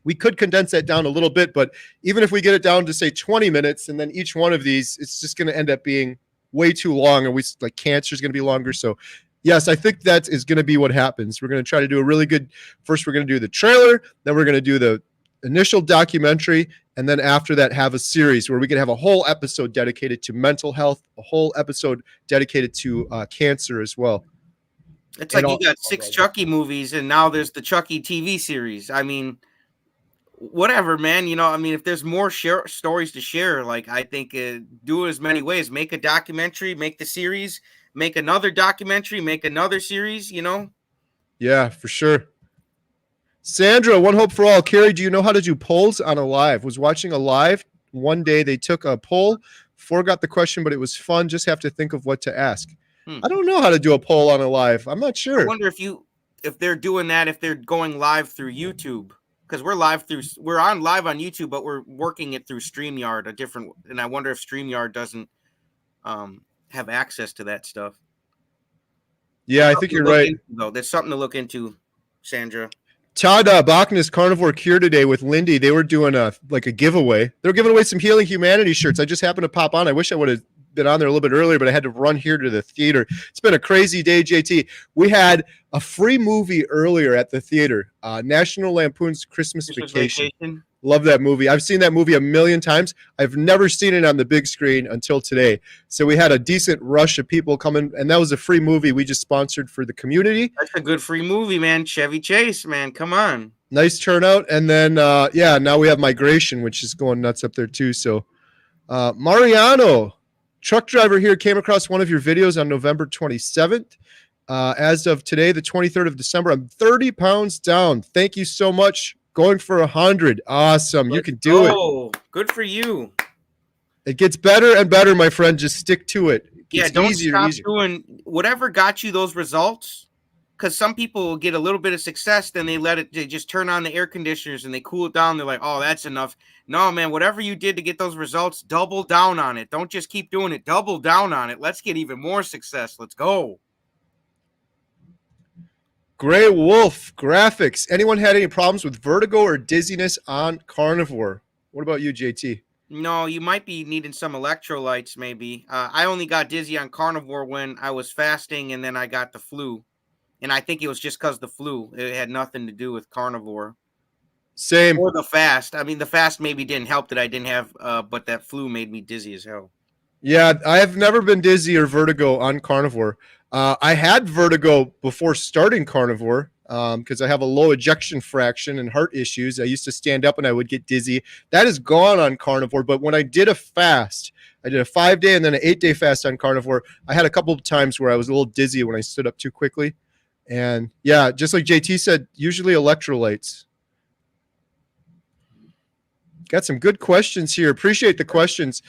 We could condense that down a little bit, but even if we get it down to say 20 minutes, and then each one of these, it's just going to end up being way too long, and cancer is going to be longer. So yes, I think that is going to be what happens. We're going to try to do a really good, first we're going to do the trailer, then we're going to do the initial documentary, and then after that have a series where we can have a whole episode dedicated to mental health, a whole episode dedicated to cancer as well. It's like you got 6 Chucky movies, and now there's the Chucky TV series. I mean, whatever, man. You know, I mean, if there's more stories to share, like I think do it as many ways. Make a documentary, make the series, make another documentary, make another series, you know? Yeah, for sure. Sandra, one hope for all. Kerry, do you know how to do polls on a live? Was watching a live one day. They took a poll, forgot the question, but it was fun. Just have to think of what to ask. I don't know how to do a poll on a live. I'm not sure. I wonder if they're doing that, if they're going live through YouTube, because we're on live on YouTube, but we're working it through StreamYard, and I wonder if StreamYard doesn't have access to that stuff. Yeah, I think you're right. Though there's something to look into, Sandra. Todd Bachner's Carnivore Cure today with Lindy. They were doing a giveaway. They were giving away some Healing Humanity shirts. I just happened to pop on. I wish I would have been on there a little bit earlier, but I had to run here to the theater. It's been a crazy day, JT. We had a free movie earlier at the theater, National Lampoon's Christmas Vacation. Love that movie. I've seen that movie a million times. I've never seen it on the big screen until today. So we had a decent rush of people coming, and that was a free movie we just sponsored for the community. That's a good free movie, man. Chevy Chase, man. Come on. Nice turnout. And then, now we have Migration, which is going nuts up there too. So Mariano, truck driver here, came across one of your videos on November 27th. As of today, the 23rd of December, I'm 30 pounds down. Thank you so much. Going for 100. Awesome. You can do it. Good for you. It gets better and better, my friend. Just stick to it. Yeah, don't stop doing whatever got you those results. Because some people get a little bit of success, then they just turn on the air conditioners and they cool it down. They're like, oh, that's enough. No, man, whatever you did to get those results, double down on it. Don't just keep doing it. Double down on it. Let's get even more success. Let's go. Gray Wolf Graphics. Anyone had any problems with vertigo or dizziness on Carnivore? What about you, JT? No, you might be needing some electrolytes, maybe. I only got dizzy on Carnivore when I was fasting, and then I got the flu. And I think it was just because the flu. It had nothing to do with Carnivore. Same. Or the fast. I mean, the fast maybe didn't help that I didn't have, but that flu made me dizzy as hell. Yeah, I have never been dizzy or vertigo on Carnivore. I had vertigo before starting Carnivore because I have a low ejection fraction and heart issues. I used to stand up and I would get dizzy. That is gone on Carnivore. But when I did a fast, I did a 5-day and then an 8-day fast on Carnivore. I had a couple of times where I was a little dizzy when I stood up too quickly. And yeah, just like JT said, usually electrolytes. Got some good questions here. Appreciate the questions.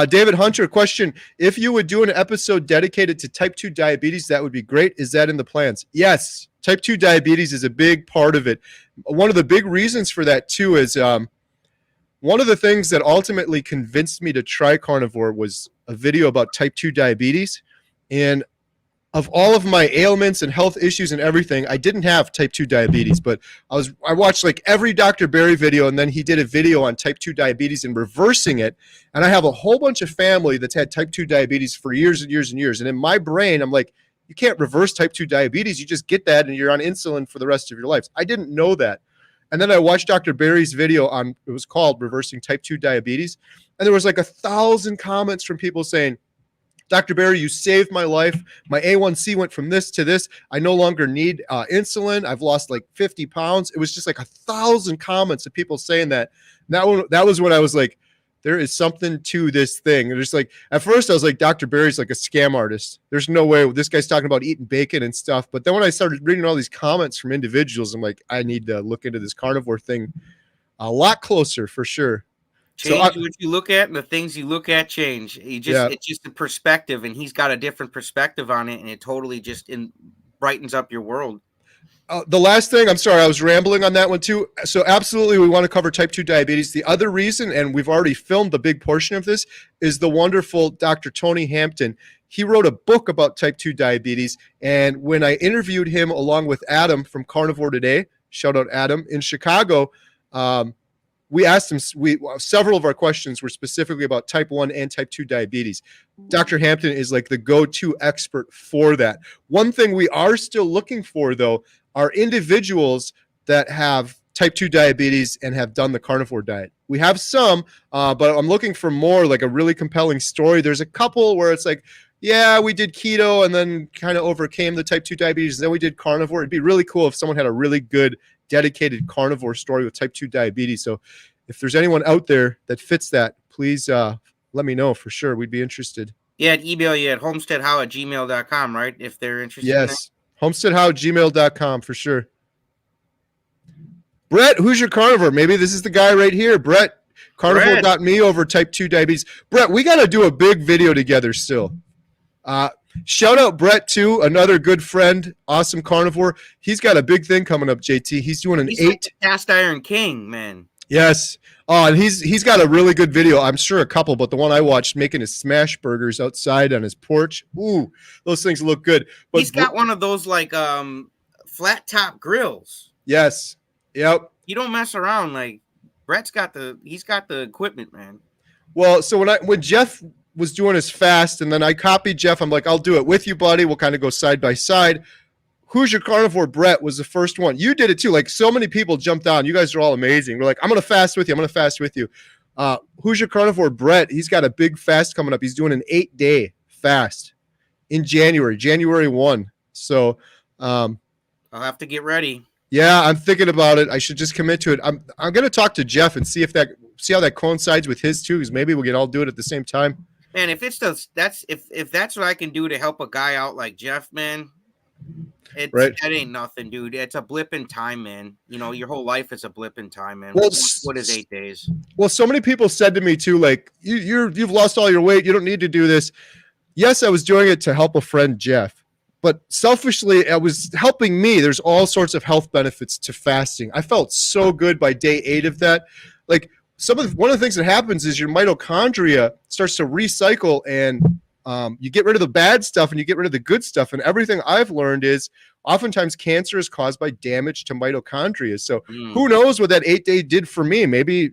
David Hunter, question. If you would do an episode dedicated to type 2 diabetes, that would be great. Is that in the plans? Yes. Type 2 diabetes is a big part of it. One of the big reasons for that, too, is one of the things that ultimately convinced me to try Carnivore was a video about type 2 diabetes. And of all of my ailments and health issues and everything, I didn't have type 2 diabetes, but I watched like every Dr. Berry video, and then he did a video on type 2 diabetes and reversing it. And I have a whole bunch of family that's had type 2 diabetes for years and years and years. And in my brain, I'm like, you can't reverse type 2 diabetes. You just get that and you're on insulin for the rest of your life. I didn't know that. And then I watched Dr. Berry's video on, it was called Reversing Type 2 Diabetes. And there was like 1,000 comments from people saying, Dr. Berry, you saved my life. My A1C went from this to this. I no longer need insulin. I've lost like 50 pounds. It was just like 1,000 comments of people saying that. That was when I was like, there is something to this thing. And just like, at first I was like, Dr. Berry's like a scam artist. There's no way this guy's talking about eating bacon and stuff. But then when I started reading all these comments from individuals, I'm like, I need to look into this carnivore thing a lot closer for sure. Change what you look at, and the things you look at change. It's just a perspective, and he's got a different perspective on it, and it totally just brightens up your world. The last thing, I'm sorry, I was rambling on that one too. So absolutely, we want to cover type 2 diabetes. The other reason, and we've already filmed a big portion of this, is the wonderful Dr. Tony Hampton. He wrote a book about type 2 diabetes, and when I interviewed him along with Adam from Carnivore Today, shout out Adam, in Chicago, we asked him, several of our questions were specifically about type 1 and type 2 diabetes. Dr. Hampton is like the go-to expert for that. One thing we are still looking for, though, are individuals that have type 2 diabetes and have done the carnivore diet. We have some, but I'm looking for more, like a really compelling story. There's a couple where it's like, yeah, we did keto and then kind of overcame the type 2 diabetes, and then we did carnivore. It'd be really cool if someone had a really good dedicated carnivore story with type 2 diabetes. So if there's anyone out there that fits that, please let me know for sure. We'd be interested. Yeah, I'd email you at homesteadhow@gmail.com, right? If they're interested. Yes, homesteadhow@gmail.com for sure. Brett, who's your carnivore? Maybe this is the guy right here. Brett, carnivore Brett. got me over type 2 diabetes. Brett, we got to do a big video together still. Shout out Brett too, another good friend, awesome carnivore. He's got a big thing coming up, JT. He's doing an 8. Like the cast iron king, man. Yes. Oh, and he's got a really good video. I'm sure a couple, but the one I watched making his smash burgers outside on his porch. Ooh, those things look good. But he's got one of those like flat top grills. Yes. Yep. You don't mess around. Like Brett's got the equipment, man. Well, so when Jeff was doing his fast, and then I copied Jeff, I'm like, I'll do it with you, buddy. We'll kind of go side by side. Who's your carnivore? Brett was the first one. You did it too. Like so many people jumped on. You guys are all amazing. We're like, I'm going to fast with you. I'm going to fast with you. Who's your carnivore? Brett. He's got a big fast coming up. He's doing an 8-day fast in January 1. So I'll have to get ready. Yeah, I'm thinking about it. I should just commit to it. I'm going to talk to Jeff and see how that coincides with his too, because maybe we can all do it at the same time. Man, if that's what I can do to help a guy out like Jeff, man, that ain't nothing, dude. It's a blip in time, man. You know, your whole life is a blip in time, man. Well, what is 8 days? Well, so many people said to me too, like, you've lost all your weight. You don't need to do this. Yes, I was doing it to help a friend, Jeff, but selfishly, it was helping me. There's all sorts of health benefits to fasting. I felt so good by day 8 of that. Like one of the things that happens is your mitochondria starts to recycle, and you get rid of the bad stuff and you get rid of the good stuff. And everything I've learned is oftentimes cancer is caused by damage to mitochondria. So who knows what that 8-day did for me? Maybe,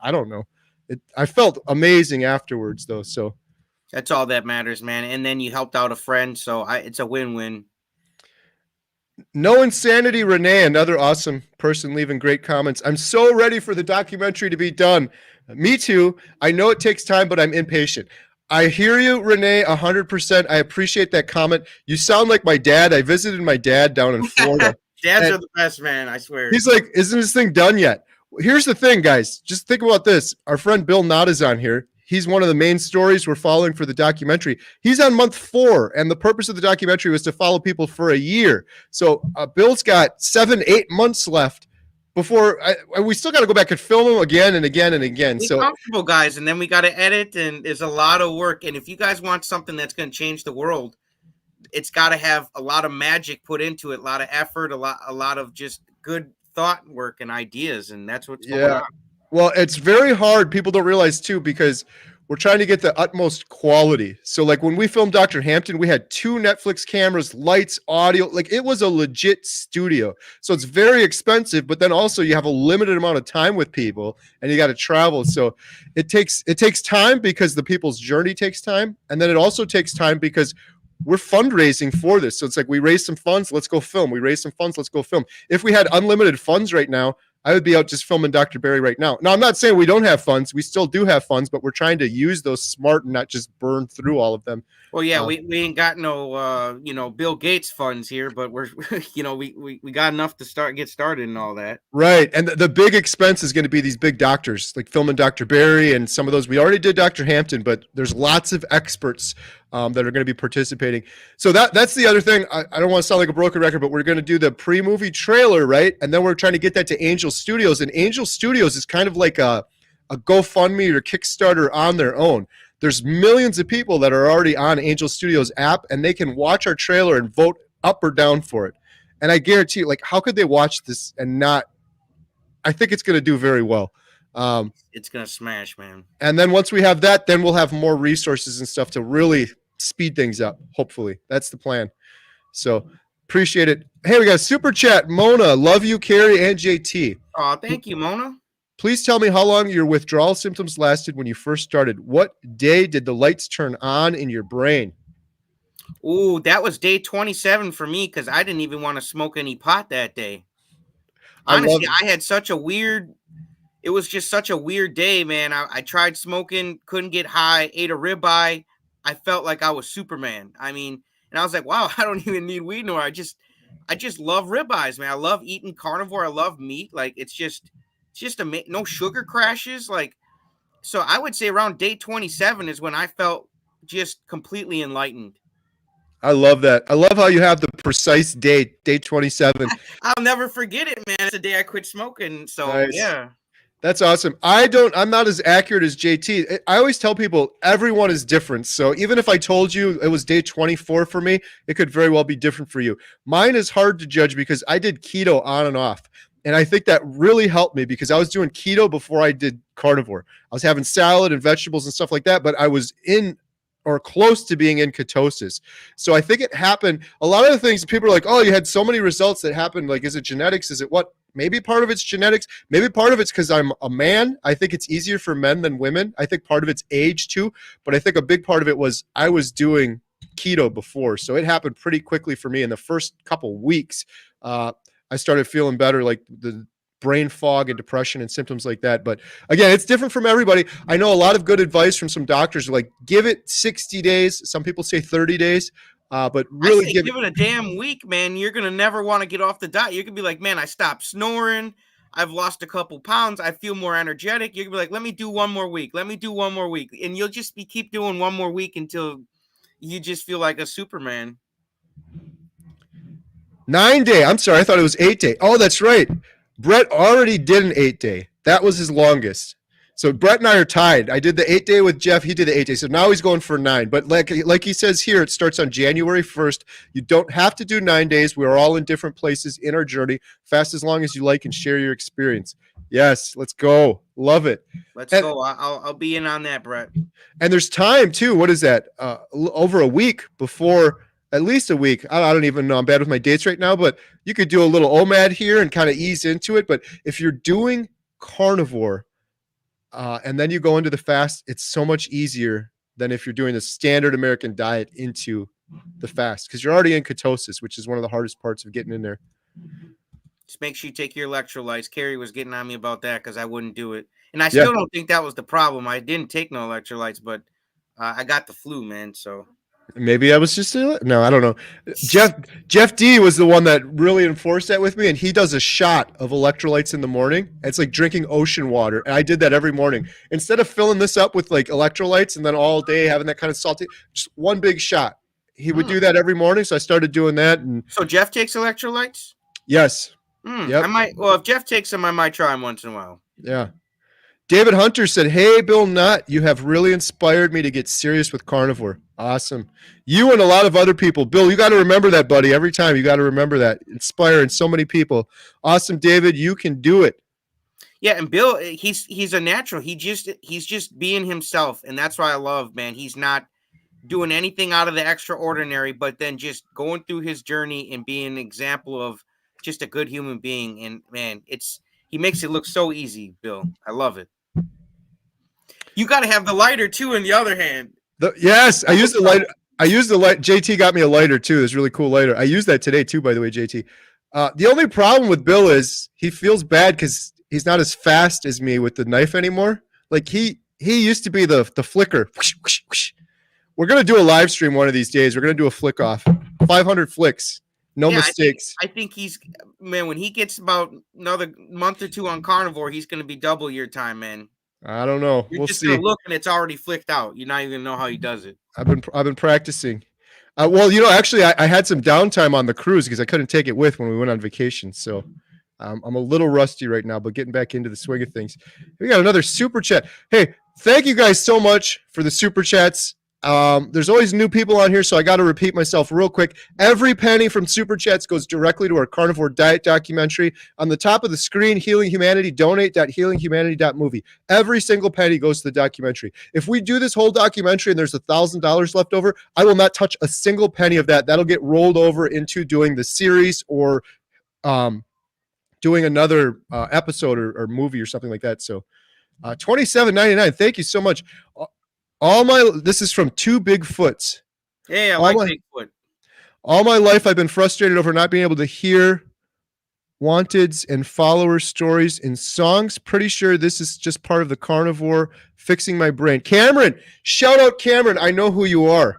I don't know. I felt amazing afterwards though. So that's all that matters, man. And then you helped out a friend. So it's a win-win. No Insanity Renee, another awesome person leaving great comments. I'm so ready for the documentary to be done. Me too. I know it takes time, but I'm impatient. I hear you, Renee, 100%. I appreciate that comment. You sound like my dad. I visited my dad down in Florida. Dads are the best, man. I swear. He's like, isn't this thing done yet? Here's the thing, guys. Just think about this. Our friend Bill Nott is on here. He's one of the main stories we're following for the documentary. He's on month 4, and the purpose of the documentary was to follow people for a year. So Bill's got 7-8 months left before we still got to go back and film them again and again and again. Be comfortable, guys, and then we got to edit, and there's a lot of work. And if you guys want something that's going to change the world, it's got to have a lot of magic put into it, a lot of effort, a lot of just good thought work and ideas, and that's what's going on. Well, it's very hard. People don't realize too, because we're trying to get the utmost quality. So like when we filmed Dr. Hampton, we had 2 Netflix cameras, lights, audio, like it was a legit studio. So it's very expensive, but then also you have a limited amount of time with people and you got to travel. So it takes time because the people's journey takes time. And then it also takes time because we're fundraising for this. So it's like we raise some funds, let's go film. We raise some funds, let's go film. If we had unlimited funds right now, I would be out just filming Dr. Barry right now. Now, I'm not saying we don't have funds. We still do have funds, but we're trying to use those smart and not just burn through all of them. Well, yeah, we ain't got no, Bill Gates funds here, but we're, we got enough to get started and all that. Right. And the big expense is going to be these big doctors, like filming Dr. Barry and some of those. We already did Dr. Hampton, but there's lots of experts that are going to be participating. So that's the other thing. I don't want to sound like a broken record, but we're going to do the pre-movie trailer, right? And then we're trying to get that to Angel Studios. And Angel Studios is kind of like a GoFundMe or Kickstarter on their own. There's millions of people that are already on Angel Studios app, and they can watch our trailer and vote up or down for it. And I guarantee you, like, how could they watch this and not? I think it's going to do very well. It's going to smash, man. And then once we have that, then we'll have more resources and stuff to really speed things up. Hopefully, that's the plan. So appreciate it. Hey, we got a super chat. Mona, love you, Kerry and JT. Oh, thank you, Mona. Please tell me how long your withdrawal symptoms lasted when you first started. What day did the lights turn on in your brain? Ooh, that was day 27 for me because I didn't even want to smoke any pot that day. Honestly, I had such a weird, it was just such a weird day, man. I tried smoking, couldn't get high, ate a ribeye. I felt like I was Superman. I mean, and I was like, wow, I don't even need weed anymore. I just love ribeyes, man. I love eating carnivore. I love meat. Like, it's just no sugar crashes. Like, so I would say around day 27 is when I felt just completely enlightened. I love that. I love how you have the precise date 27. I'll never forget it, man. It's the day I quit smoking. So Nice. yeah. That's awesome. I'm not as accurate as JT. I always tell people everyone is different. So even if I told you it was day 24 for me, it could very well be different for you. Mine is hard to judge because I did keto on and off. And I think that really helped me because I was doing keto before I did carnivore. I was having salad and vegetables and stuff like that, but I was in or close to being in ketosis. So I think it happened. A lot of the things people are like, oh, you had so many results that happened. Like, is it genetics? Is it what? Maybe part of it's genetics. Maybe part of it's because I'm a man. I think it's easier for men than women. I think part of it's age too. But I think a big part of it was I was doing keto before. So it happened pretty quickly for me in the first couple weeks. I started feeling better, like the brain fog and depression and symptoms like that. But again, it's different from everybody. I know a lot of good advice from some doctors, like give it 60 days. Some people say 30 days. But really give it a damn week, man. You're going to never want to get off the diet. You're going to be like, man, I stopped snoring. I've lost a couple pounds. I feel more energetic. You're going to be like, let me do one more week. Let me do one more week. And you'll just keep doing one more week until you just feel like a Superman. 9 day. I'm sorry. I thought it was 8 day. Oh, that's right. Brett already did an 8 day. That was his longest. So Brett and I are tied. I did the 8 day with Jeff. He did the 8 day. So now he's going for 9. But like he says here, it starts on January 1st. You don't have to do 9 days. We are all in different places in our journey. Fast as long as you like and share your experience. Yes, let's go. Love it. Let's go. I'll be in on that, Brett. And there's time too. What is that? Over a week before, at least a week. I don't even know. I'm bad with my dates right now, but you could do a little OMAD here and kind of ease into it. But if you're doing carnivore, and then you go into the fast, it's so much easier than if you're doing the standard American diet into the fast because you're already in ketosis, which is one of the hardest parts of getting in there. Just make sure you take your electrolytes. Carrie was getting on me about that because I wouldn't do it. And I still don't think that was the problem. I didn't take no electrolytes, but I got the flu, man. So maybe I was just no, I don't know. Jeff D was the one that really enforced that with me, and he does a shot of electrolytes in the morning. It's like drinking ocean water, and I did that every morning. Instead of filling this up with like electrolytes and then all day having that kind of salty, just one big shot. He would do that every morning, so I started doing that. And so Jeff takes electrolytes? Yes. Yep. If Jeff takes them, I might try them once in a while. Yeah. David Hunter said, hey, Bill Nutt, you have really inspired me to get serious with carnivore. Awesome. You and a lot of other people. Bill, you got to remember that, buddy. Every time you got to remember that. Inspiring so many people. Awesome, David. You can do it. Yeah, and Bill, he's a natural. He's just being himself, and that's why I love, man. He's not doing anything out of the extraordinary, but then just going through his journey and being an example of just a good human being. And man, he makes it look so easy, Bill. I love it. You got to have the lighter too in the other hand. Yes, I use the lighter. JT got me a lighter too. This really cool lighter. I used that today too, by the way, JT. The only problem with Bill is he feels bad because he's not as fast as me with the knife anymore. Like he used to be the flicker. Whoosh, whoosh, whoosh. We're gonna do a live stream one of these days. We're gonna do a flick off. 500 flicks. No mistakes. I think when he gets about another month or two on carnivore, he's gonna be double your time, man. I don't know. You're just gonna look and it's already flicked out. You're not even gonna know how he does it. I've been practicing. Well, actually, I had some downtime on the cruise because I couldn't take it with when we went on vacation. So I'm a little rusty right now, but getting back into the swing of things. We got another super chat. Hey, thank you guys so much for the super chats. There's always new people on here, so I got to repeat myself real quick. Every penny from super chats goes directly to our Carnivore Diet Documentary. On the top of the screen, Healing Humanity, donate.healinghumanity.movie. Every single penny goes to the documentary. If we do this whole documentary and there's $1,000 left over, I will not touch a single penny of that. That'll get rolled over into doing the series or doing another episode or movie or something like that. So $27.99. Thank you so much. This is from Two Big Foots. Hey, I like Bigfoot. All my life, I've been frustrated over not being able to hear wanteds and follower stories in songs. Pretty sure this is just part of the carnivore fixing my brain. Cameron, shout out Cameron. I know who you are.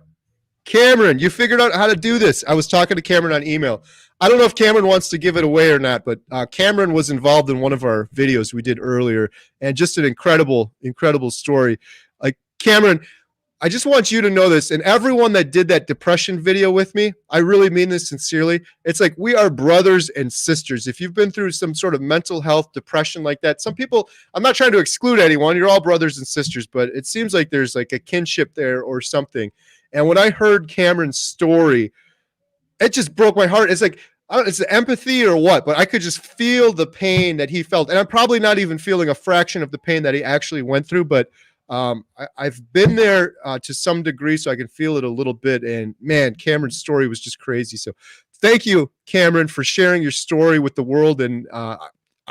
Cameron, you figured out how to do this. I was talking to Cameron on email. I don't know if Cameron wants to give it away or not, but Cameron was involved in one of our videos we did earlier, and just an incredible, incredible story. Like, Cameron, I just want you to know this, and everyone that did that depression video with me, I really mean this sincerely. It's like we are brothers and sisters. If you've been through some sort of mental health depression like that, some people, I'm not trying to exclude anyone, you're all brothers and sisters, but it seems like there's like a kinship there or something. And when I heard Cameron's story, it just broke my heart. It's like, I don't know, it's empathy or what, but I could just feel the pain that he felt. And I'm probably not even feeling a fraction of the pain that he actually went through, but I've been there to some degree, so I can feel it a little bit. And man, Cameron's story was just crazy. So thank you, Cameron, for sharing your story with the world. And I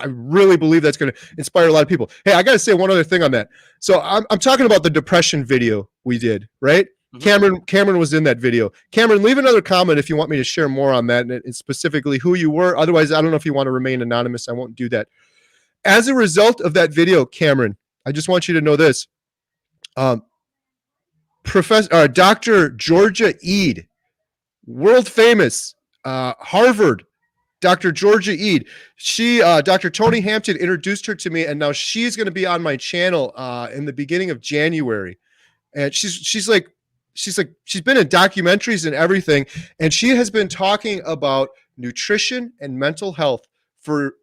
really believe that's going to inspire a lot of people. Hey, I got to say one other thing on that. So I'm talking about the depression video we did, right? Mm-hmm. Cameron was in that video. Cameron, leave another comment if you want me to share more on that and specifically who you were. Otherwise, I don't know if you want to remain anonymous. I won't do that. As a result of that video, Cameron, I just want you to know this. Dr. Georgia Ede, world famous, Harvard, Dr. Georgia Ede. She, Dr. Tony Hampton introduced her to me, and now she's going to be on my channel in the beginning of January. And she's been in documentaries and everything, and she has been talking about nutrition and mental health for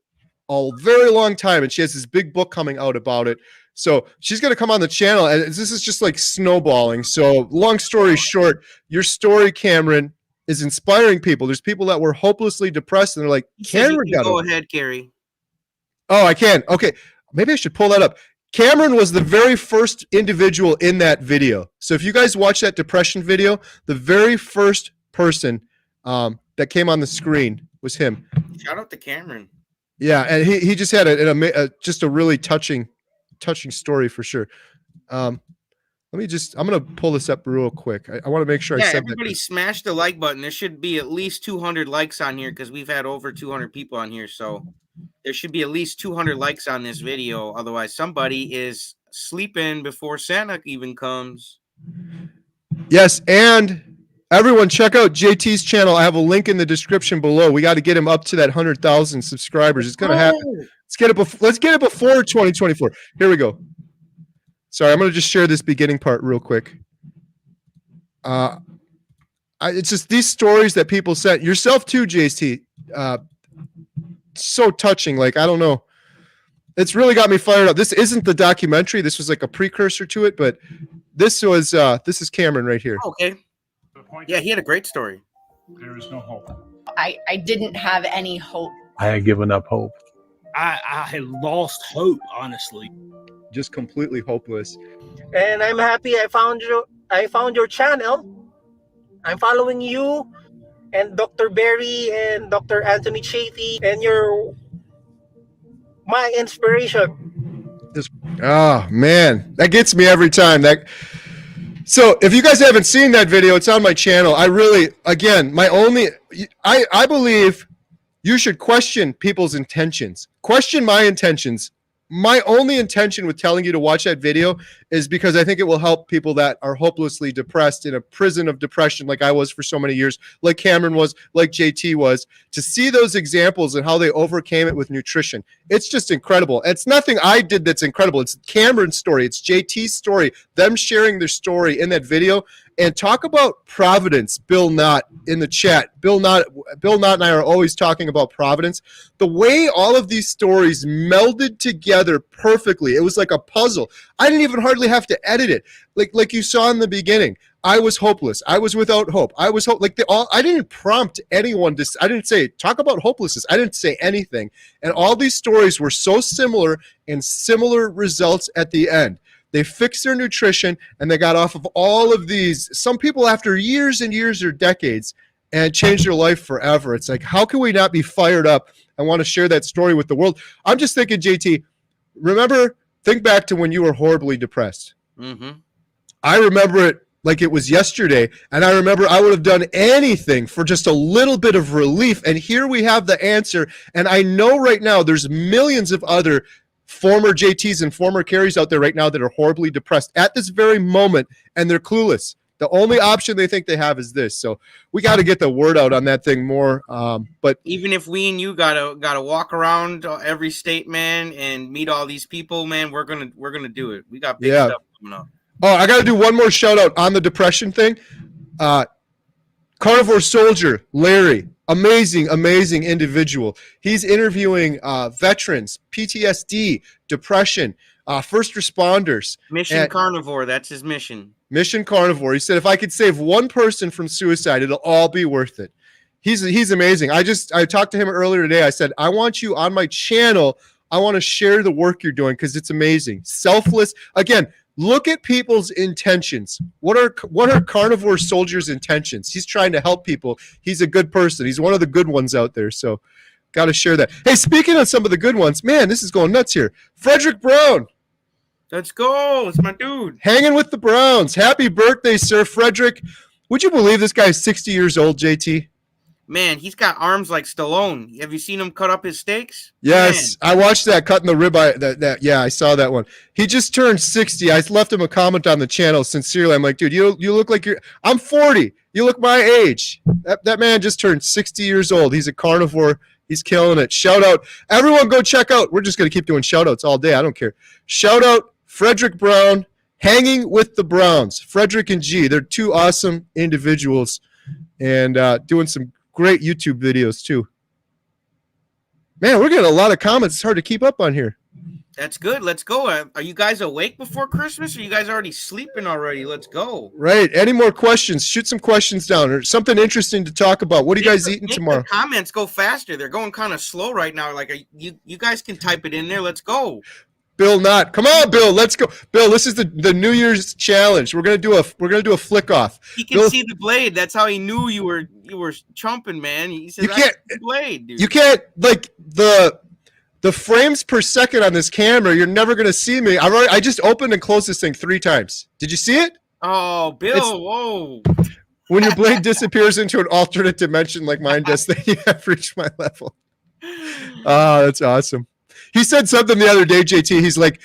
a very long time, and she has this big book coming out about it. So she's going to come on the channel, and this is just like snowballing. So long story short, your story, Cameron, is inspiring people. There's people that were hopelessly depressed, and they're like, Cameron, go ahead, Kerry. Oh, I can. Okay. Maybe I should pull that up. Cameron was the very first individual in that video. So if you guys watch that depression video, the very first person that came on the screen was him. Shout out to Cameron. Yeah, and he just had just a really touching story for sure. I'm gonna pull this up real quick. I want to make sure I said everybody smash the like button. There should be at least 200 likes on here because we've had over 200 people on here. So there should be at least 200 likes on this video. Otherwise, somebody is sleeping before Santa even comes. Yes, and everyone check out JT's channel. I have a link in the description below. We got to get him up to that 100,000 subscribers. It's gonna happen. Let's get it before 2024. Here we go. Sorry, I'm going to just share this beginning part real quick. It's just these stories that people sent. Yourself too, JT. So touching. Like, I don't know. It's really got me fired up. This isn't the documentary. This was like a precursor to it, but this is Cameron right here. Okay. Yeah, he had a great story. There is no hope. I didn't have any hope. I had given up hope. I had lost hope, honestly. Just completely hopeless. And I'm happy I found your channel. I'm following you and Dr. Barry and Dr. Anthony Chatty, and you're my inspiration. Oh man, that gets me every time. So if you guys haven't seen that video, it's on my channel. I believe you should question people's intentions. Question my intentions. My only intention with telling you to watch that video is because I think it will help people that are hopelessly depressed in a prison of depression like I was for so many years, like Cameron was, like JT was, to see those examples and how they overcame it with nutrition. It's just incredible. It's nothing I did that's incredible. It's Cameron's story. It's JT's story, them sharing their story in that video. And talk about providence, Bill Knott in the chat. Bill Knott and I are always talking about providence. The way all of these stories melded together perfectly, it was like a puzzle. I didn't even hardly have to edit it. Like you saw in the beginning, I was hopeless. I was without hope. I didn't prompt anyone to. I didn't say talk about hopelessness. I didn't say anything. And all these stories were so similar and similar results at the end. They fixed their nutrition and they got off of all of these, some people after years and years or decades, and changed their life forever. It's like, how can we not be fired up and want to share that story with the world? I'm just thinking, JT, think back to when you were horribly depressed. Mm-hmm. I remember it like it was yesterday, and I remember I would have done anything for just a little bit of relief, and here we have the answer. And I know right now there's millions of other former JTs and former Kerrys out there right now that are horribly depressed at this very moment, and they're clueless. The only option they think they have is this. So we got to get the word out on that thing more. But even if we and you gotta walk around every state, man, and meet all these people, man, we're gonna do it. We got big stuff coming up. Oh, I got to do one more shout out on the depression thing. Carnivore Soldier, Larry, amazing individual. He's interviewing veterans, PTSD, depression, first responders. Mission Carnivore, that's his mission. Mission Carnivore. He said, if I could save one person from suicide, it'll all be worth it. He's amazing. I talked to him earlier today. I said, I want you on my channel. I want to share the work you're doing because it's amazing. Selfless. Again, look at people's intentions. What are Carnivore Soldier's intentions? He's trying to help people. He's a good person. He's one of the good ones out there. So got to share that. Hey, speaking of some of the good ones, man, this is going nuts here. Frederick Brown. Let's go. It's my dude. Hanging with the Browns. Happy birthday, sir, Frederick. Would you believe this guy's 60 years old, JT? Man, he's got arms like Stallone. Have you seen him cut up his steaks? Yes, Man. I watched that cutting the ribeye. Yeah, I saw that one. He just turned 60. I left him a comment on the channel. Sincerely, I'm like, dude, you look like I'm 40. You look my age. That man just turned 60 years old. He's a carnivore. He's killing it. Shout out. Everyone go check out. We're just going to keep doing shout outs all day. I don't care. Shout out Frederick Brown, Hanging with the Browns. Frederick and G. They're two awesome individuals and doing some great YouTube videos too. Man, we're getting a lot of comments. It's hard to keep up on here. That's good. Let's go. Are you guys awake before Christmas? Or are you guys already sleeping already? Let's go. Right. Any more questions? Shoot some questions down or something interesting to talk about. What are you guys eating tomorrow? The comments go faster. They're going kind of slow right now. Like you guys can type it in there. Let's go. Bill Knott. Come on, Bill. Let's go. Bill, this is the New Year's challenge. We're gonna do a flick off. He can Bill, see the blade. That's how he knew you were chumping, man. He said, you can't the blade, dude. You can't like the frames per second on this camera. You're never gonna see me. I just opened and closed this thing 3 times. Did you see it? Oh, Bill. Whoa. When your blade disappears into an alternate dimension like mine does, then you have reached my level. Oh, that's awesome. He said something the other day, JT. He's like,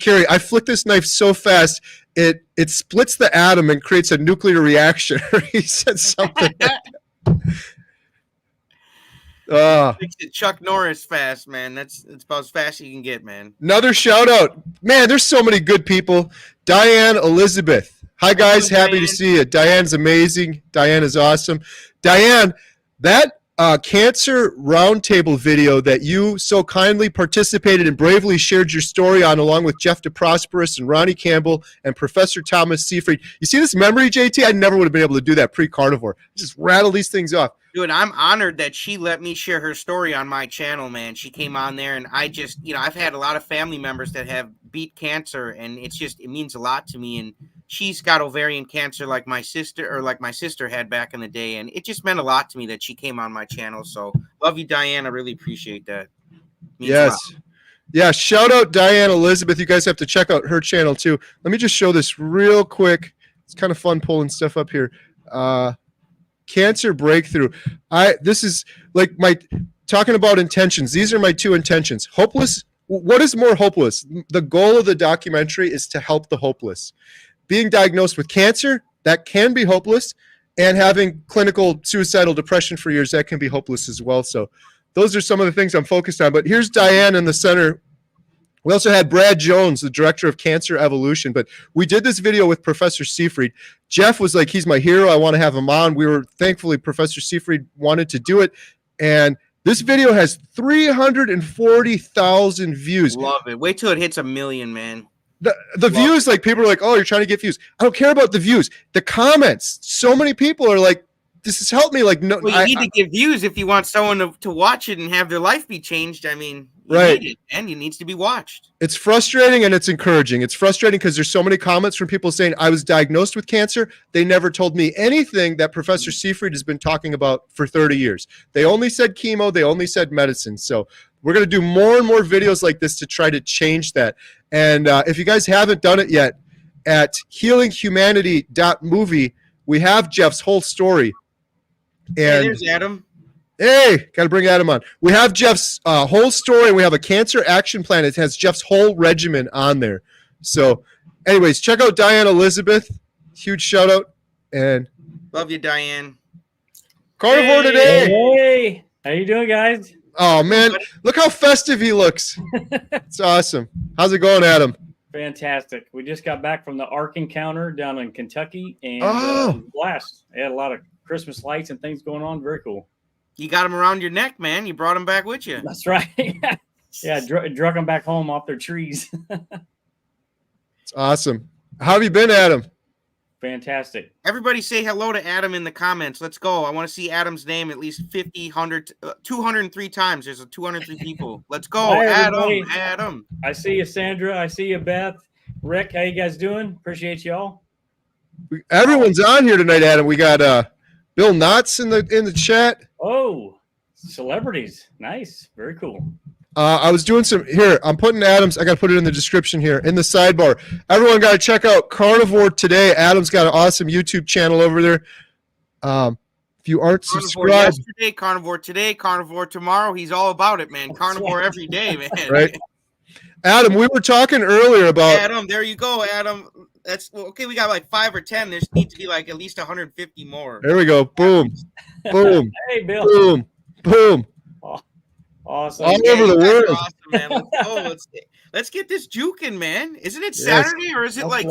Kerry, I flick this knife so fast, it splits the atom and creates a nuclear reaction. He said something. Makes it Chuck Norris fast, man. That's about as fast as you can get, man. Another shout out. Man, there's so many good people. Diane Elizabeth. Hi, guys. Happy to see you. Diane's amazing. Diane is awesome. Diane, that cancer roundtable video that you so kindly participated and bravely shared your story on, along with Jeff DeProsperous and Ronnie Campbell and Professor Thomas Seyfried. You see this memory, JT? I never would have been able to do that pre-carnivore. Just rattle these things off. Dude, I'm honored that she let me share her story on my channel, man. She came on there, and I just, I've had a lot of family members that have beat cancer, and it means a lot to me. And she's got ovarian cancer like my sister had back in the day, and it just meant a lot to me that she came on my channel. So love you, Diane. I really appreciate that. Yes. Yeah, shout out Diane Elizabeth. You guys have to check out her channel too. Let me just show this real quick. It's kind of fun pulling stuff up here. Cancer breakthrough. This is like my talking about intentions. These are my 2 intentions. Hopeless. What is more hopeless? The goal of the documentary is to help the hopeless. Being diagnosed with cancer, that can be hopeless, and having clinical suicidal depression for years, that can be hopeless as well. So those are some of the things I'm focused on. But here's Diane in the center. We also had Brad Jones, the director of Cancer Evolution, but we did this video with Professor Seyfried. Jeff was like, he's my hero. I want to have him on. Thankfully, Professor Seyfried wanted to do it. And this video has 340,000 views. Love it. Wait till it hits 1 million, man. The views, like people are like, oh, you're trying to get views. I don't care about the views. The comments, so many people are like, this has helped me. Like, no, well, you need to get views if you want someone to watch it and have their life be changed. I mean, right. Need it, and it needs to be watched. It's frustrating and it's encouraging. It's frustrating because there's so many comments from people saying, I was diagnosed with cancer. They never told me anything that Professor Seyfried has been talking about for 30 years. They only said chemo. They only said medicine. So we're going to do more and more videos like this to try to change that. And if you guys haven't done it yet, at healinghumanity.movie, we have Jeff's whole story. And hey, there's Adam. Hey, got to bring Adam on. We have Jeff's whole story, and we have a cancer action plan. It has Jeff's whole regimen on there. So, anyways, check out Diane Elizabeth. Huge shout out. And love you, Diane. Carnivore today. Hey, how you doing, guys? Oh, man. Look how festive he looks. It's awesome. How's it going, Adam? Fantastic. We just got back from the Ark Encounter down in Kentucky, and blast. They had a lot of Christmas lights and things going on. Very cool. You got them around your neck, man. You brought them back with you. That's right. Yeah, drug them back home off their trees. It's awesome. How have you been, Adam? Fantastic. Everybody say hello to Adam in the comments. Let's go. I want to see Adam's name at least 50, 100, 203 times. There's 203 people. Let's go. Hi, Adam. everybody. Adam. I see you, Sandra. I see you, Beth. Rick, how you guys doing? Appreciate y'all. Everyone's on here tonight, Adam. We got Bill Knotts in the chat. Oh, celebrities. Nice. Very cool. I was doing some here. I'm putting Adam's. I got to put it in the description here in the sidebar. Everyone got to check out Carnivore Today. Adam's got an awesome YouTube channel over there. If you aren't subscribed, yesterday, Carnivore today, Carnivore tomorrow. He's all about it, man. Carnivore every day, man. Right. Adam, we were talking earlier about Adam. There you go, Adam. That's okay. We got like 5 or 10. There needs to be like at least 150 more. There we go. Boom, boom, Hey, Bill. boom, boom. Awesome. All over the world. Awesome, man. Let's go. Let's get this juking, man. Isn't it Saturday or is it like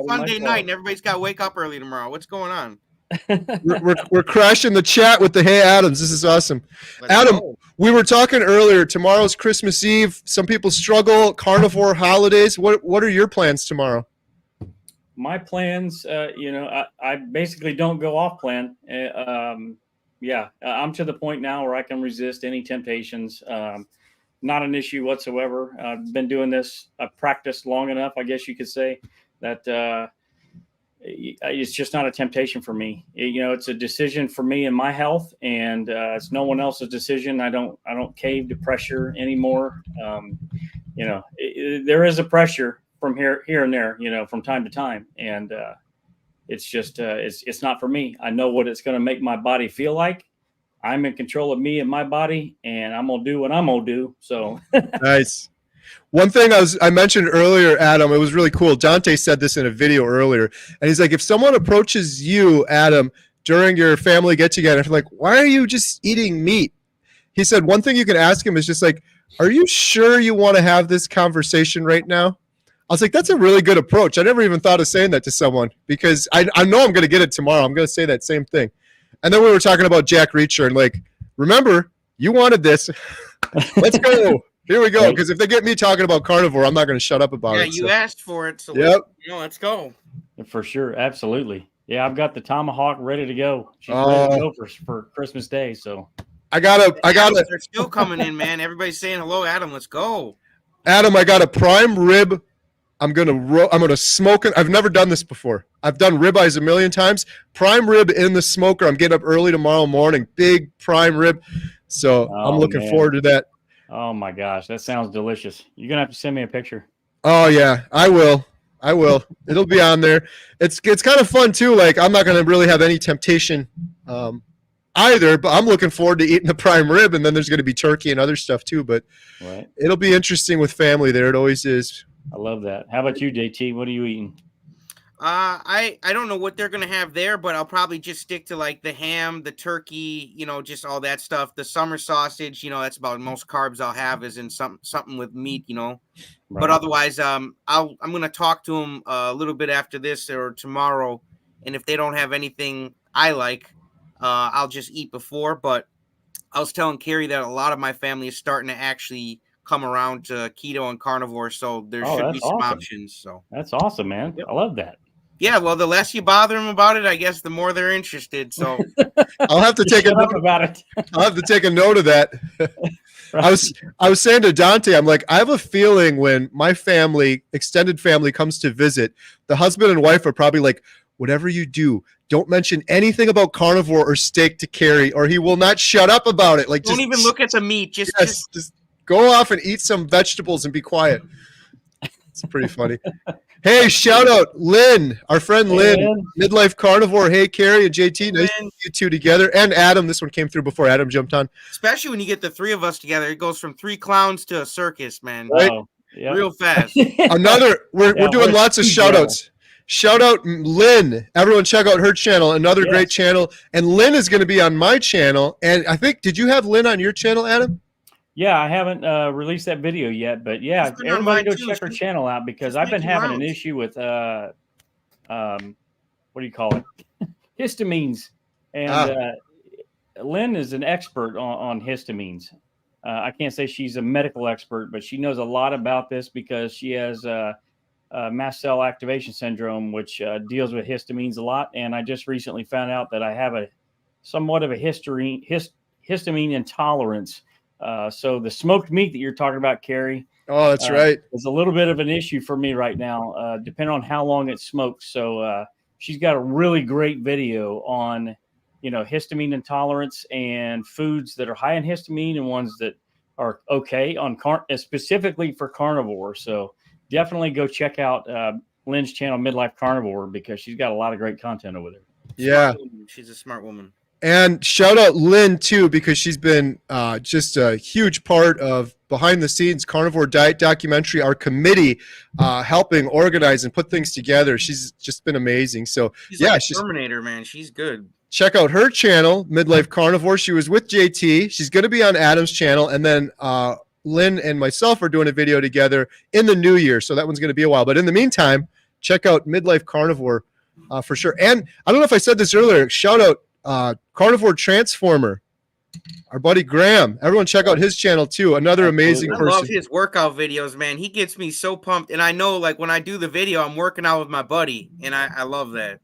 Sunday night and everybody's got to wake up early tomorrow? What's going on? we're crashing the chat with the Hey Adams. This is awesome. Adam, we were talking earlier. Tomorrow's Christmas Eve. Some people struggle. Carnivore holidays. What are your plans tomorrow? My plans, I basically don't go off plan. I'm to the point now where I can resist any temptations. Not an issue whatsoever. I've been doing this. I've practiced long enough, I guess you could say, that it's just not a temptation for me. It's a decision for me and my health, and it's no one else's decision. I don't cave to pressure anymore. There is a pressure from here and there, from time to time, and it's just it's not for me. I know what it's going to make my body feel like. I'm in control of me and my body, and I'm gonna do what I'm gonna do. So nice. One thing I mentioned earlier, Adam, it was really cool. Dante said this in a video earlier, and he's like, if someone approaches you, Adam, during your family get together, like, why are you just eating meat? He said one thing you can ask him is just like, are you sure you want to have this conversation right now? I was like, that's a really good approach. I never even thought of saying that to someone because I know I'm going to get it tomorrow. I'm going to say that same thing. And then we were talking about Jack Reacher and like, remember, you wanted this. Let's go. Here we go. Because if they get me talking about carnivore, I'm not going to shut up about it. Yeah, you asked for it. So let's go. For sure. Absolutely. Yeah, I've got the tomahawk ready to go. She's ready to go for Christmas Day. So I got it. They're still coming in, man. Everybody's saying hello, Adam. Let's go. Adam, I got a prime rib. I'm gonna smoke it. I've never done this before. I've done ribeyes a million times. Prime rib in the smoker. I'm getting up early tomorrow morning. Big prime rib. So I'm looking forward to that. Oh my gosh, that sounds delicious. You're gonna have to send me a picture. Oh yeah, I will. It'll be on there. It's kind of fun too. Like I'm not gonna really have any temptation either, but I'm looking forward to eating the prime rib, and then there's gonna be turkey and other stuff too. But it'll be interesting with family there. It always is. I love that. How about you, JT? What are you eating? I don't know what they're gonna have there, but I'll probably just stick to like the ham, the turkey, just all that stuff. The summer sausage, that's about most carbs I'll have is in something with meat, Right. But otherwise, I'm gonna talk to them a little bit after this or tomorrow, and if they don't have anything I like, I'll just eat before. But I was telling Carrie that a lot of my family is starting to actually come around to keto and carnivore, so there should be some options. So that's awesome, man. I love that. Yeah, well, the less you bother them about it, I guess the more they're interested. So I'll have to take a note about it. I'll have to take a note of that. Right. I was saying to Dante, I'm like, I have a feeling when my family, extended family, comes to visit, the husband and wife are probably like, whatever you do, don't mention anything about carnivore or steak to Carrie, or he will not shut up about it. Like, don't even look at the meat. Just go off and eat some vegetables and be quiet. It's pretty funny. Hey, shout out Lynn, our friend Lynn, Midlife Carnivore. Hey, Carrie and JT, nice to meet you two together. And Adam, this one came through before Adam jumped on. Especially when you get the three of us together, it goes from 3 clowns to a circus, man. Right? Real fast. We're doing lots of shout outs. Shout out Lynn. Everyone check out her channel, another great channel. And Lynn is going to be on my channel. And I think, did you have Lynn on your channel, Adam? Yeah, I haven't released that video yet, but yeah, She's been on everybody mine go too. check her She's- channel out because she's I've been making having an rounds. issue with what do you call it? Histamines. And Lynn is an expert on histamines. I can't say she's a medical expert, but she knows a lot about this because she has mast cell activation syndrome, which deals with histamines a lot. And I just recently found out that I have somewhat of a histamine intolerance. So the smoked meat that you're talking about, Kerry, Oh, that's right. is a little bit of an issue for me right now, depending on how long it's smoked. So she's got a really great video on, histamine intolerance and foods that are high in histamine and ones that are okay on specifically for carnivore. So definitely go check out Lynn's channel, Midlife Carnivore, because she's got a lot of great content over there. Yeah. She's a smart woman. And shout out Lynn too, because she's been just a huge part of behind the scenes Carnivore Diet Documentary, our committee helping organize and put things together. She's just been amazing. So She's yeah, like a she's Terminator, man. She's good. check out her channel, Midlife Carnivore. She was with JT. She's going to be on Adam's channel, and then Lynn and myself are doing a video together in the new year. So that one's going to be a while. But in the meantime, check out Midlife Carnivore for sure. And I don't know if I said this earlier. Shout out Carnivore Transformer, our buddy Graham. Everyone check out his channel too. Another amazing I person. love his workout videos, man. He gets me so pumped. And I know, like, when I do the video, I'm working out with my buddy, and I love that.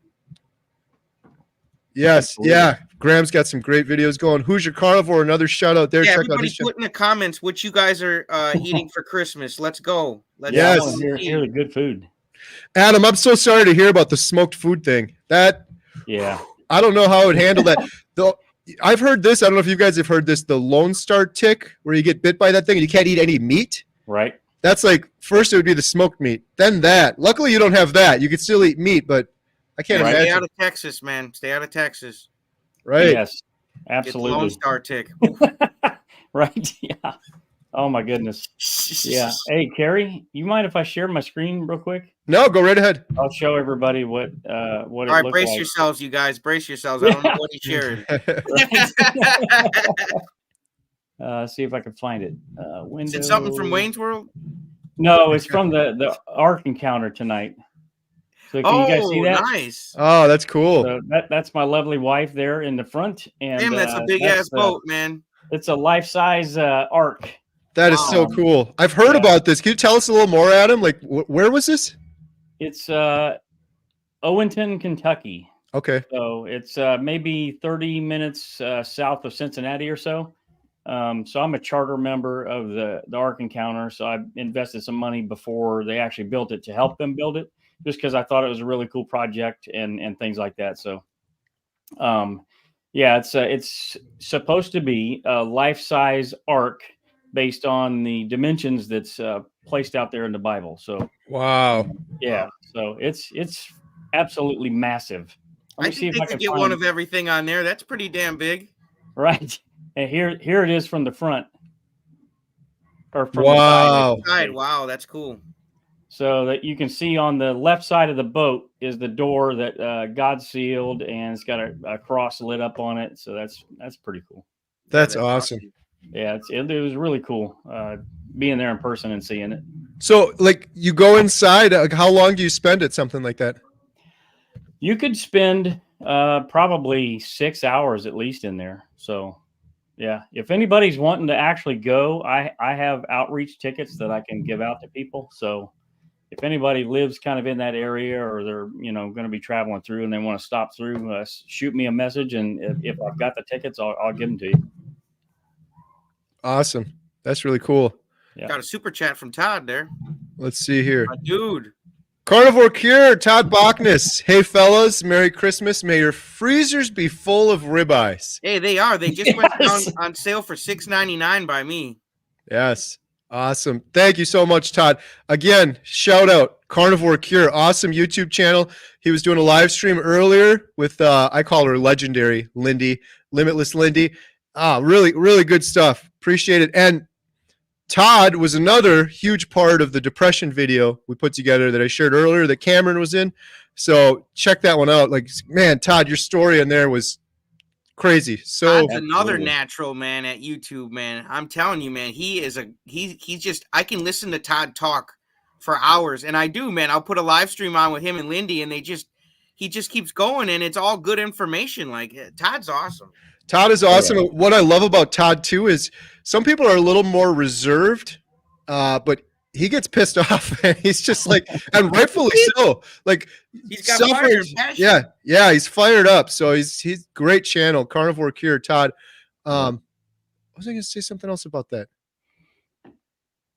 Yes, yeah. Graham's got some great videos going. Who's Your Carnivore? Another shout out there. Yeah, Check out everybody his channel. put in the comments what you guys are eating for Christmas. Let's go. Let's Yes. I want to hear the good food. Adam, I'm so sorry to hear about the smoked food thing. Yeah. I don't know how I would handle that. Though I've heard this. I don't know if you guys have heard this. The Lone Star tick, where you get bit by that thing and you can't eat any meat. Right. That's like first it would be the smoked meat, then that. Luckily, you don't have that. You could still eat meat, but I can't Stay imagine. out of Texas, man. Stay out of Texas. Right? Yes. Get the Absolutely. Lone Star tick. Right. Yeah. Oh my goodness. Yeah. Hey, Kerry, you mind if I share my screen real quick? No, go right ahead. I'll show everybody what it All right, looked brace like. yourselves, you guys. Brace yourselves. I don't know what he shared. See if I can find it. Is Window. it something from Wayne's World? No, it's from the Ark encounter tonight. So can you guys see that? Nice. Oh, that's cool. So that's my lovely wife there in the front. And Damn, that's a big ass boat, man. It's a life-size Ark. That is so cool. I've heard about this. Can you tell us a little more, Adam? Like, where was this? It's Owenton, Kentucky. Okay. So it's maybe 30 minutes south of Cincinnati or so. So I'm a charter member of the Ark Encounter. So I invested some money before they actually built it to help them build it, just because I thought it was a really cool project and things like that. So, yeah, it's supposed to be a life-size Ark based on the dimensions that's placed out there in the Bible. So wow. Yeah. So it's absolutely massive. Let me see if I can get one of everything on there. That's pretty damn big. Right. And here it is from the front. Or from wow. the side. Wow, that's cool. So that you can see on the left side of the boat is the door that God sealed, and it's got a cross lit up on it. So that's pretty cool. That's awesome. Yeah, it was really cool being there in person and seeing it. So, like, you go inside. How long do you spend at something like that? You could spend probably 6 hours at least in there. So, yeah, if anybody's wanting to actually go, I have outreach tickets that I can give out to people. So, if anybody lives kind of in that area, or they're going to be traveling through and they want to stop through, shoot me a message, and if I've got the tickets, I'll give them to you. Awesome. That's really cool. Yeah. Got a super chat from Todd there. Let's see here. My dude. Carnivore Cure, Todd Bachnes. Hey, fellas, Merry Christmas. May your freezers be full of ribeyes. Hey, they are. They just went down on sale for $6.99 by me. Yes. Awesome. Thank you so much, Todd. Again, shout out Carnivore Cure. Awesome YouTube channel. He was doing a live stream earlier with, I call her legendary Lindy, Limitless Lindy. Really, really good stuff. Appreciate it. And Todd was another huge part of the depression video we put together that I shared earlier that Cameron was in. So check that one out. Like, man, Todd, your story in there was crazy. So Todd's another Absolutely. natural, man, at YouTube, man. I'm telling you, man, he's just, I can listen to Todd talk for hours, and I do, man. I'll put a live stream on with him and Lindy, and he just keeps going, and it's all good information. Like, Todd's awesome. Todd is awesome. What I love about Todd too is some people are a little more reserved, but he gets pissed off, and he's just like, and rightfully so. Like, He's got fire and passion. yeah, he's fired up. So he's great channel, Carnivore Kerry, Todd. Was I going to say something else about that?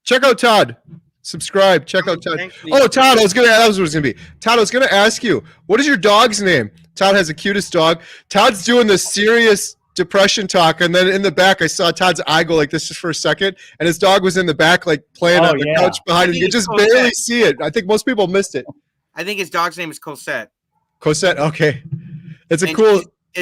Check out Todd. Subscribe. Check out Todd. Oh, Todd, that was what it was going to be. Todd, I was going to ask you, what is your dog's name? Todd has the cutest dog. Todd's doing the serious depression talk, and then in the back I saw Todd's eye go like this just for a second, and his dog was in the back like playing on the couch behind him. You just barely see it. I think most people missed it. I think his dog's name is Cosette. Cosette, okay. It's a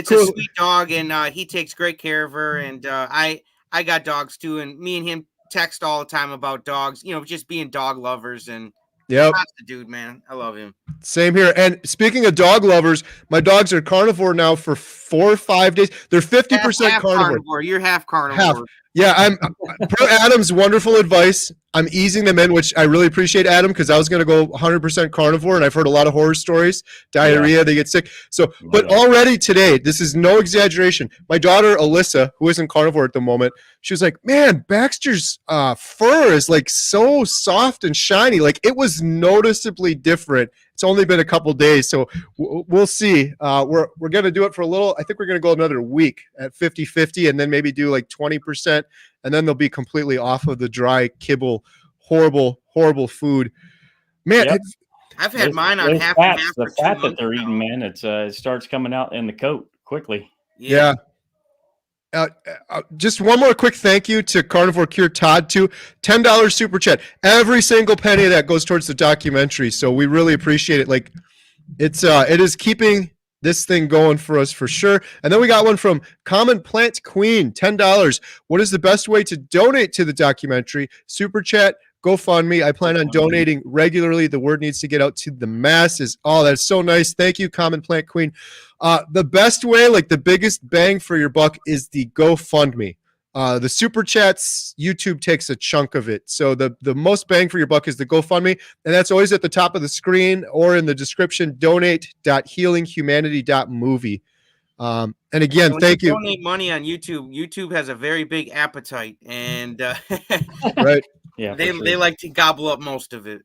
sweet dog, and he takes great care of her, and I got dogs too, and me and him text all the time about dogs, just being dog lovers, and yep. That's the dude, man. I love him. Same here. And speaking of dog lovers, my dogs are carnivore now for 4 or 5 days. They're 50% half carnivore. You're half carnivore. Half. Yeah, I'm per Adam's wonderful advice. I'm easing them in, which I really appreciate, Adam, because I was going to go 100% carnivore, and I've heard a lot of horror stories, diarrhea, they get sick. So, but already today, this is no exaggeration. My daughter Alyssa, who isn't carnivore at the moment, she was like, "Man, Baxter's fur is like so soft and shiny. Like it was noticeably different." It's only been a couple days, so we'll see. We're going to do it for a little. I think we're going to go another week at 50-50, and then maybe do like 20%, and then they'll be completely off of the dry kibble, horrible food. Man, Yep. I've had mine on half fats, and half. The fat that they're eating, man, it starts coming out in the coat quickly. Yeah. Just one more quick thank you to Carnivore Kerry Todd too. $10 super chat. Every single penny of that goes towards the documentary, so we really appreciate it. Like it is keeping this thing going for us for sure. And then we got one from Common Plant Queen, $10. What is the best way to donate to the documentary? Super chat, GoFundMe. I plan on donating regularly. The word needs to get out to the masses. Oh, that's so nice. Thank you, Common Plant Queen. The best way, like the biggest bang for your buck, is the GoFundMe. The super chats, YouTube takes a chunk of it. So the most bang for your buck is the GoFundMe, and that's always at the top of the screen or in the description. Donate.healinghumanity.movie. And again, thank you. Donate money on YouTube. YouTube has a very big appetite, and right. Yeah, they like to gobble up most of it.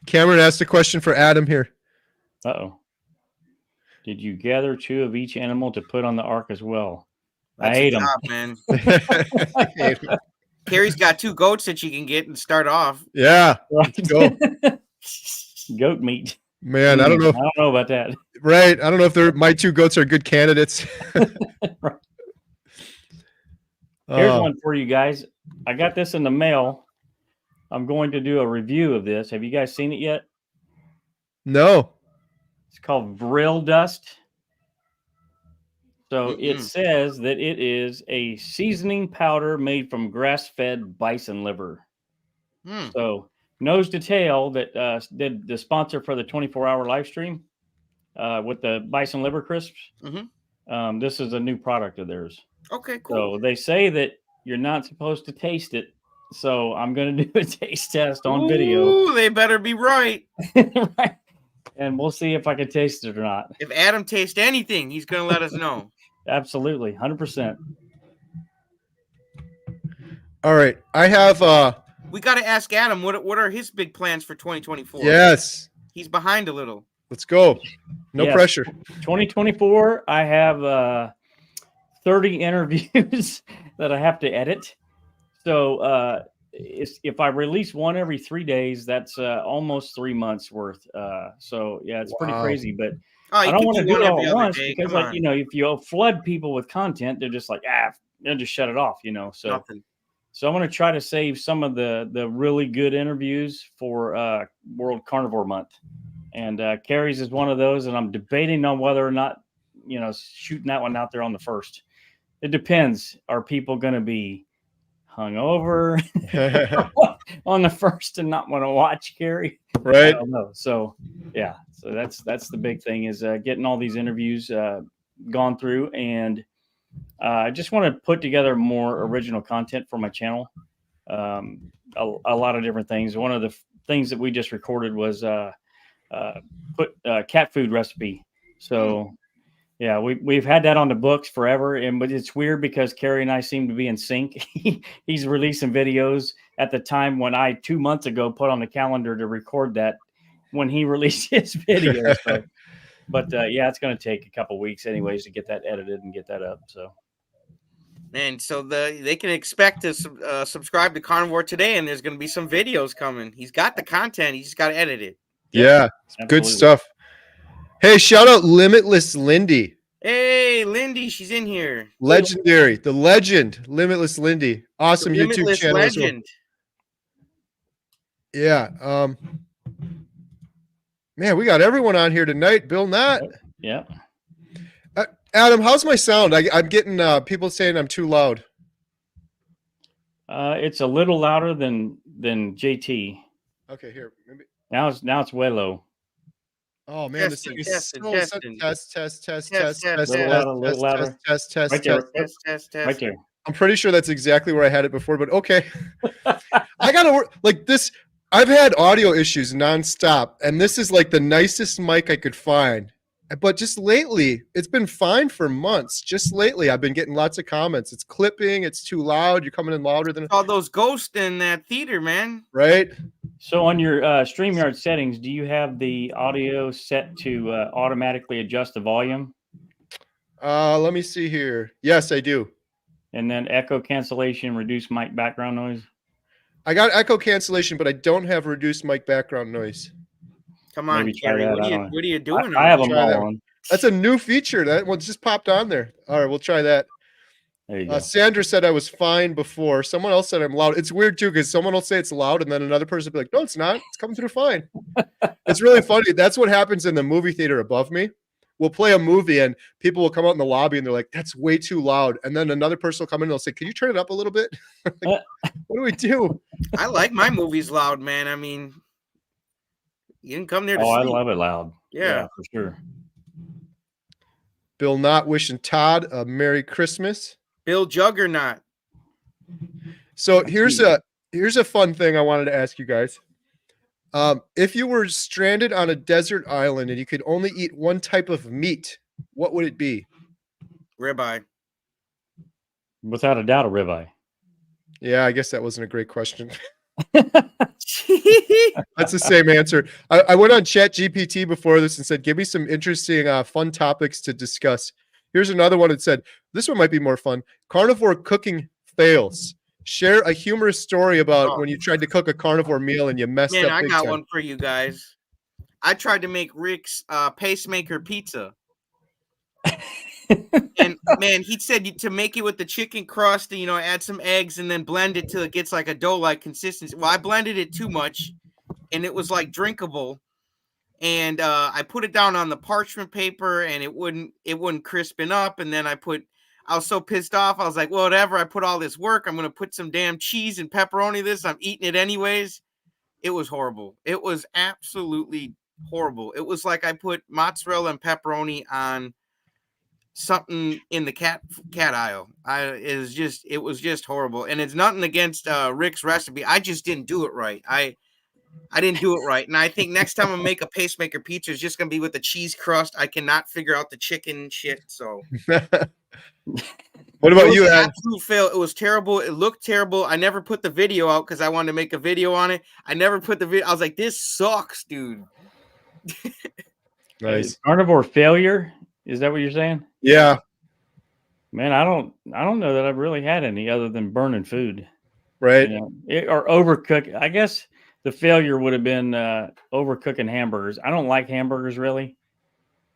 Cameron asked a question for Adam here. Uh-oh. Did you gather 2 of each animal to put on the ark as well? That's I ate them, man. Carrie's got 2 goats that she can get and start off. Yeah, let's go. Goat meat. Man, I don't know. I don't know about that. Right, I don't know if my 2 goats are good candidates. Right. Here's one for you guys. I got this in the mail. I'm going to do a review of this. Have you guys seen it yet? No. It's called Vril Dust. So it says that it is a seasoning powder made from grass-fed bison liver. So Nose to Tail, that did the sponsor for the 24-hour live stream with the bison liver crisps. This is a new product of theirs. Okay, cool. So they say that you're not supposed to taste it. So I'm going to do a taste test on video. Ooh, they better be right. Right. And we'll see if I can taste it or not. If Adam tastes anything, he's going to let us know. Absolutely. 100%. All right. I have we got to ask Adam what are his big plans for 2024? Yes. He's behind a little. Let's go. No pressure. 2024, I have 30 interviews that I have to edit. So if I release one every 3 days, that's almost 3 months worth. So yeah, it's pretty crazy, but I don't want to do it all at once because, like, if you flood people with content, they're just like, they'll just shut it off, So, so I'm going to try to save some of the really good interviews for World Carnivore Month, and Kerry's is one of those, and I'm debating on whether or not, shooting that one out there on the 1st. It depends. Are people going to be hungover on the 1st and not want to watch Kerry? Right. I don't know. So yeah, so that's the big thing is getting all these interviews gone through, and I just want to put together more original content for my channel. A lot of different things. One of the things that we just recorded was put cat food recipe. So yeah, we've had that on the books forever, but it's weird because Kerry and I seem to be in sync. He's releasing videos at the time when I 2 months ago put on the calendar to record that when he released his video. So, but yeah, it's going to take a couple weeks anyways to get that edited and get that up. So. And so they can expect to subscribe to Carnivore today, and there's going to be some videos coming. He's got the content. He just got to edit it. Yeah, good stuff. Hey, shout out Limitless Lindy. Hey, Lindy, she's in here. Legendary, the legend, Limitless Lindy. Awesome YouTube channel. Legend. Yeah. Man, we got everyone on here tonight. Bill Knott. Yeah. Adam, how's my sound? I'm getting people saying I'm too loud. It's a little louder than JT. Okay, here. Maybe. Now it's way low. Oh man, this thing is test. Right there. I'm pretty sure that's exactly where I had it before, but okay. I gotta work like this. I've had audio issues nonstop, and this is like the nicest mic I could find. But just lately, it's been fine for months. Just lately, I've been getting lots of comments. It's clipping. It's too loud. You're coming in louder than all those ghosts in that theater, man. Right. So on your StreamYard settings, do you have the audio set to automatically adjust the volume? Let me see here. Yes, I do. And then echo cancellation, reduce mic background noise. I got echo cancellation, but I don't have reduced mic background noise. Come on, Kerry. What are you doing? I have them all on. That's a new feature. That one just popped on there. All right, we'll try that. There you go. Sandra said I was fine before. Someone else said I'm loud. It's weird too because someone will say it's loud and then another person will be like, "No, it's not. It's coming through fine." It's really funny. That's what happens in the movie theater above me. We'll play a movie and people will come out in the lobby and they're like, "That's way too loud." And then another person will come in and they'll say, "Can you turn it up a little bit?" Like, what do we do? I like my movies loud, man. I mean, you didn't come there to I sleep. love it loud. Yeah, for sure. Bill Knott wishing Todd a Merry Christmas. Bill Juggernaut. So here's a fun thing I wanted to ask you guys. If you were stranded on a desert island and you could only eat one type of meat, what would it be? Ribeye. Without a doubt, a ribeye. Yeah, I guess that wasn't a great question. That's the same answer. I went on ChatGPT before this and said, give me some interesting, fun topics to discuss. Here's another one that said, this one might be more fun. Carnivore cooking fails. Share a humorous story about when you tried to cook a carnivore meal and you messed up. Man, I got one for you guys. I tried to make Rick's pacemaker pizza. And man, he said to make it with the chicken crust, add some eggs and then blend it till it gets like a dough-like consistency. Well, I blended it too much and it was like drinkable. And I put it down on the parchment paper and it wouldn't crispen up. And then I was so pissed off. I was like, well, whatever. I put all this work. I'm going to put some damn cheese and pepperoni this. I'm eating it anyways. It was horrible. It was absolutely horrible. It was like I put mozzarella and pepperoni on something in the cat aisle. It was just horrible. And it's nothing against Rick's recipe. I just didn't do it right. I didn't do it right. And I think next time I make a pacemaker pizza, it's just going to be with a cheese crust. I cannot figure out the chicken shit. So what about you, Ed? Absolute fail. It was terrible. It looked terrible. I never put the video out because I wanted to make a video on it. I never put the video. I was like, this sucks, dude. Nice. Carnivore failure. Is that what you're saying? Yeah. Man, I don't know that I've really had any other than burning food. Right. Or overcook. I guess the failure would have been overcooking hamburgers. I don't like hamburgers really.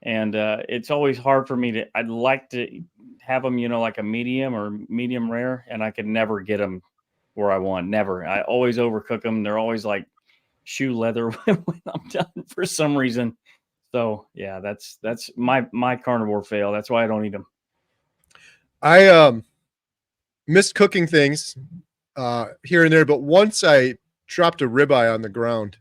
And it's always hard for me I'd like to have them, like a medium or medium rare, and I could never get them where I want. Never. I always overcook them. They're always like shoe leather when I'm done for some reason. So yeah, that's my carnivore fail. That's why I don't eat them. I missed cooking things here and there, but once I dropped a ribeye on the ground.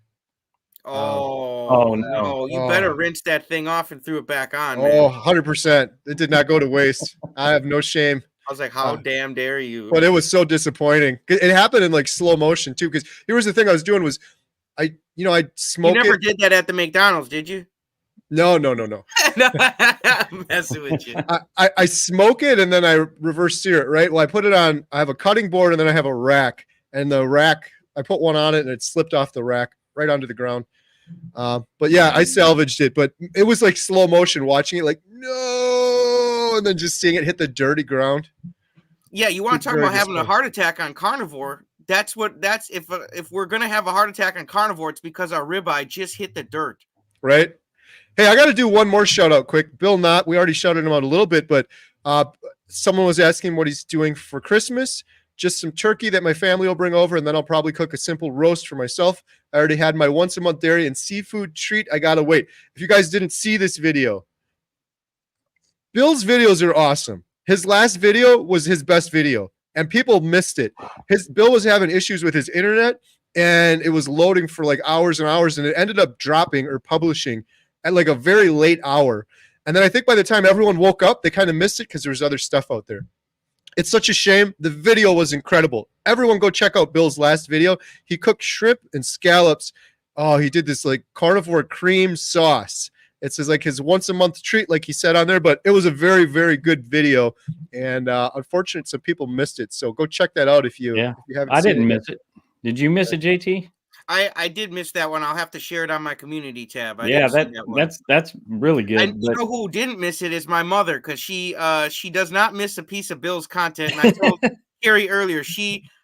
Oh, Oh, no. You better rinse that thing off and threw it back on, Oh, man. 100%. It did not go to waste. I have no shame. I was like, how damn dare you? But it was so disappointing. It happened in like slow motion too. Because here was the thing I was doing was I'd You smoke never it. did that at the McDonald's, did you? No. No, I'm messing with you. I smoke it and then I reverse sear it, right? Well, I put it on, I have a cutting board and then I have a rack. And the rack, I put one on it and it slipped off the rack right onto the ground. But yeah, I salvaged it, but it was like slow motion watching it, like, no, and then just seeing it hit the dirty ground. Yeah, you want to talk about having a heart attack on carnivore? That's if we're gonna have a heart attack on carnivore, it's because our ribeye just hit the dirt. Right. Hey, I got to do one more shout out quick. Bill Knott, we already shouted him out a little bit, but someone was asking what he's doing for Christmas. Just some turkey that my family will bring over, and then I'll probably cook a simple roast for myself. I already had my once a month dairy and seafood treat. I gotta wait. If you guys didn't see this video, Bill's videos are awesome. His last video was his best video, and people missed it. Bill was having issues with his internet, and it was loading for like hours and hours, and it ended up dropping or publishing at like a very late hour. And then I think by the time everyone woke up, they kind of missed it because there was other stuff out there. It's such a shame. The video was incredible. Everyone go check out Bill's last video. He cooked shrimp and scallops. Oh, he did this like carnivore cream sauce. It's like his once a month treat, like he said on there, but it was a very, very good video. And unfortunately, some people missed it. So go check that out if you haven't I seen didn't miss it. Did you miss it, JT? I did miss that one. I'll have to share it on my community tab. That's really good. And you know who didn't miss it is my mother, because she does not miss a piece of Bill's content. And I told Carrie earlier,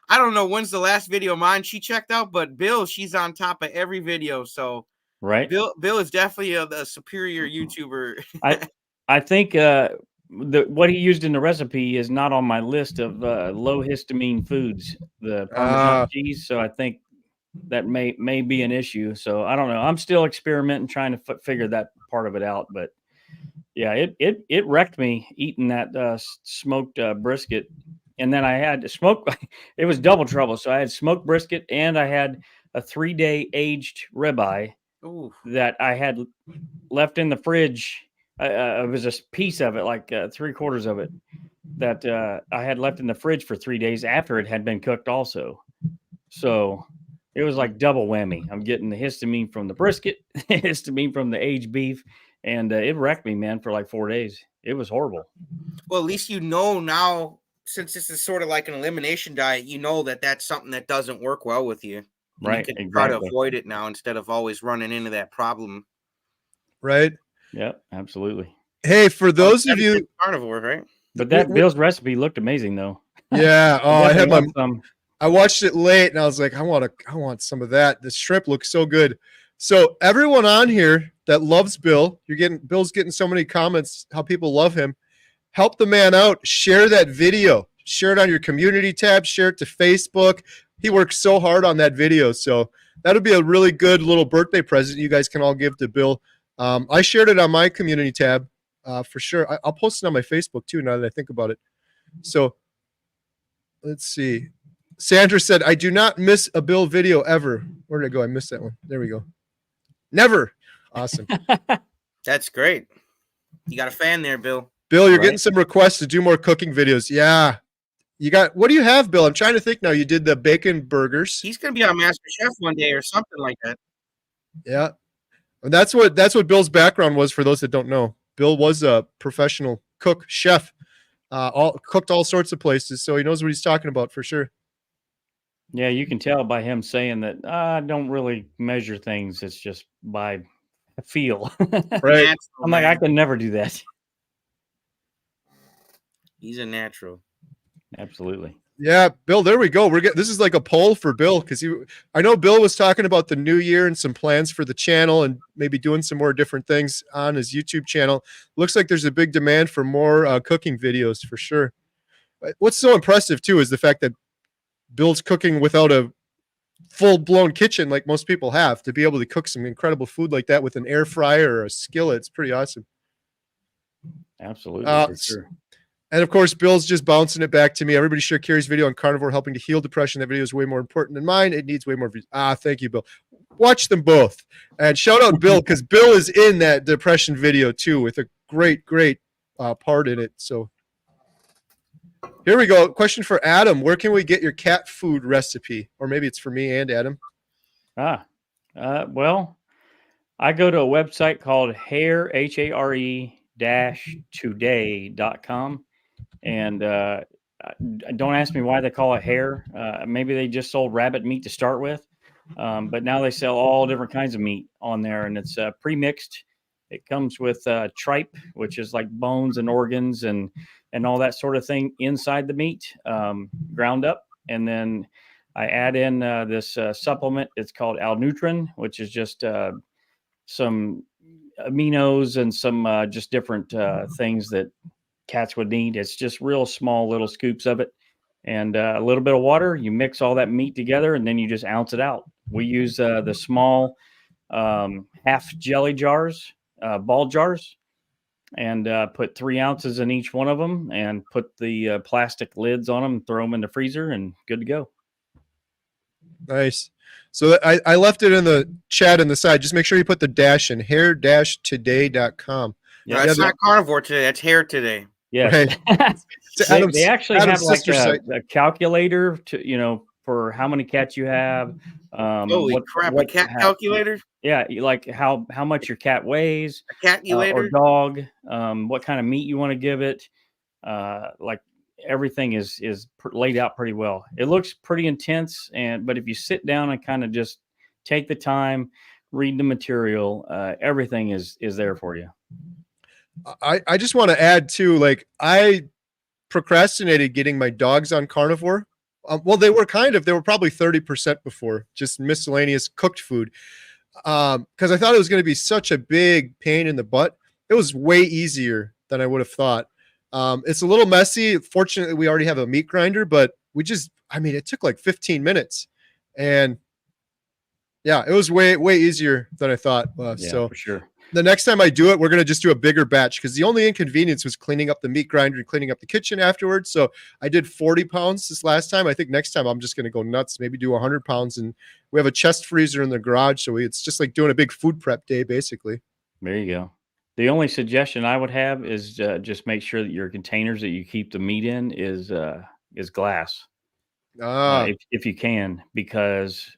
I don't know when's the last video of mine she checked out, but Bill, she's on top of every video. So right, Bill is definitely a superior YouTuber. I think what he used in the recipe is not on my list of low histamine foods, the Parmesan cheese. So I think that may be an issue. So I don't know. I'm still experimenting, trying to figure that part of it out. But yeah, it wrecked me eating that smoked brisket. And then I had to smoke. It was double trouble. So I had smoked brisket and I had a 3-day aged ribeye that I had left in the fridge. It was a piece of it, like 3/4 of it, that I had left in the fridge for 3 days after it had been cooked also. So it was like double whammy. I'm getting the histamine from the brisket, histamine from the aged beef, and it wrecked me, man, for like 4 days. It was horrible. Well, at least you know now, since this is sort of like an elimination diet, you know that that's something that doesn't work well with you. Right. You can try to avoid it now instead of always running into that problem. Right. Yep, absolutely. Hey, for those of you carnivore, right? But that Bill's recipe looked amazing, though. Yeah. Oh, I watched it late and I was like, I want some of that. The shrimp looks so good. So everyone on here that loves Bill, Bill's getting so many comments how people love him. Help the man out. Share that video. Share it on your community tab. Share it to Facebook. He works so hard on that video. So that'll be a really good little birthday present you guys can all give to Bill. I shared it on my community tab for sure. I'll post it on my Facebook too now that I think about it. So let's see. Sandra said, I do not miss a Bill video ever. Where did I go? I missed that one. There we go. Never. Awesome. That's great. You got a fan there, Bill. Bill, you're getting some requests to do more cooking videos. Yeah. What do you have, Bill? I'm trying to think now. You did the bacon burgers. He's going to be on MasterChef one day or something like that. Yeah. And that's what Bill's background was for those that don't know. Bill was a professional cook, chef, cooked all sorts of places. So he knows what he's talking about for sure. Yeah, you can tell by him saying that I don't really measure things. It's just by feel. Right. I'm like, I can never do that. He's a natural. Absolutely. Yeah, Bill, there we go. This is like a poll for Bill because I know Bill was talking about the new year and some plans for the channel and maybe doing some more different things on his YouTube channel. Looks like there's a big demand for more cooking videos for sure. What's so impressive too is the fact that Bill's cooking without a full-blown kitchen like most people have. To be able to cook some incredible food like that with an air fryer or a skillet, it's pretty awesome. Absolutely, for sure. And of course, Bill's just bouncing it back to me. Everybody share Carrie's video on carnivore helping to heal depression. That video is way more important than mine. It needs way more views. Thank you, Bill. watch them both. And shout out Bill, because Bill is in that depression video too, with a great part in it. So here we go. Question for Adam: where can we get your cat food recipe? Or maybe it's for me and Adam. Well, I go to a website called hare-today.com, and don't ask me why they call it hare. Maybe they just sold rabbit meat to start with, but now they sell all different kinds of meat on there, and it's pre-mixed. It comes with tripe, which is like bones and organs and all that sort of thing inside the meat, ground up, and then I add in this supplement. It's called Alnutrin, which is just some aminos and some just different things that cats would need. It's just real small little scoops of it, and a little bit of water. You mix all that meat together, and then you just ounce it out. We use the small half jelly jars, ball jars, and put 3 ounces in each one of them, and put the plastic lids on them, throw them in the freezer, and good to go. Nice. So I left it in the chat on the side. Just make sure you put the dash in, hare-today.com. Yeah, it's not Carnivore Today. That's Hare Today. Yeah. Right. They actually Adam's have like sister a calculator to, for how many cats you have. Holy crap, a cat calculator? Yeah, like how much your cat weighs. A calculator? Or dog. What kind of meat you want to give it. Like everything is laid out pretty well. It looks pretty intense, but if you sit down and kind of just take the time, read the material, everything is there for you. I just want to add too, like I procrastinated getting my dogs on carnivore. Well, they were probably 30% before, just miscellaneous cooked food. Because I thought it was going to be such a big pain in the butt. It was way easier than I would have thought. It's a little messy. Fortunately, we already have a meat grinder, but it took like 15 minutes. And yeah, it was way easier than I thought. So for sure. The next time I do it, we're going to just do a bigger batch, because the only inconvenience was cleaning up the meat grinder and cleaning up the kitchen afterwards. So I did 40 pounds this last time. I think next time I'm just going to go nuts, maybe do 100 pounds. And we have a chest freezer in the garage. So it's just like doing a big food prep day, basically. There you go. The only suggestion I would have is just make sure that your containers that you keep the meat in is glass. If you can, because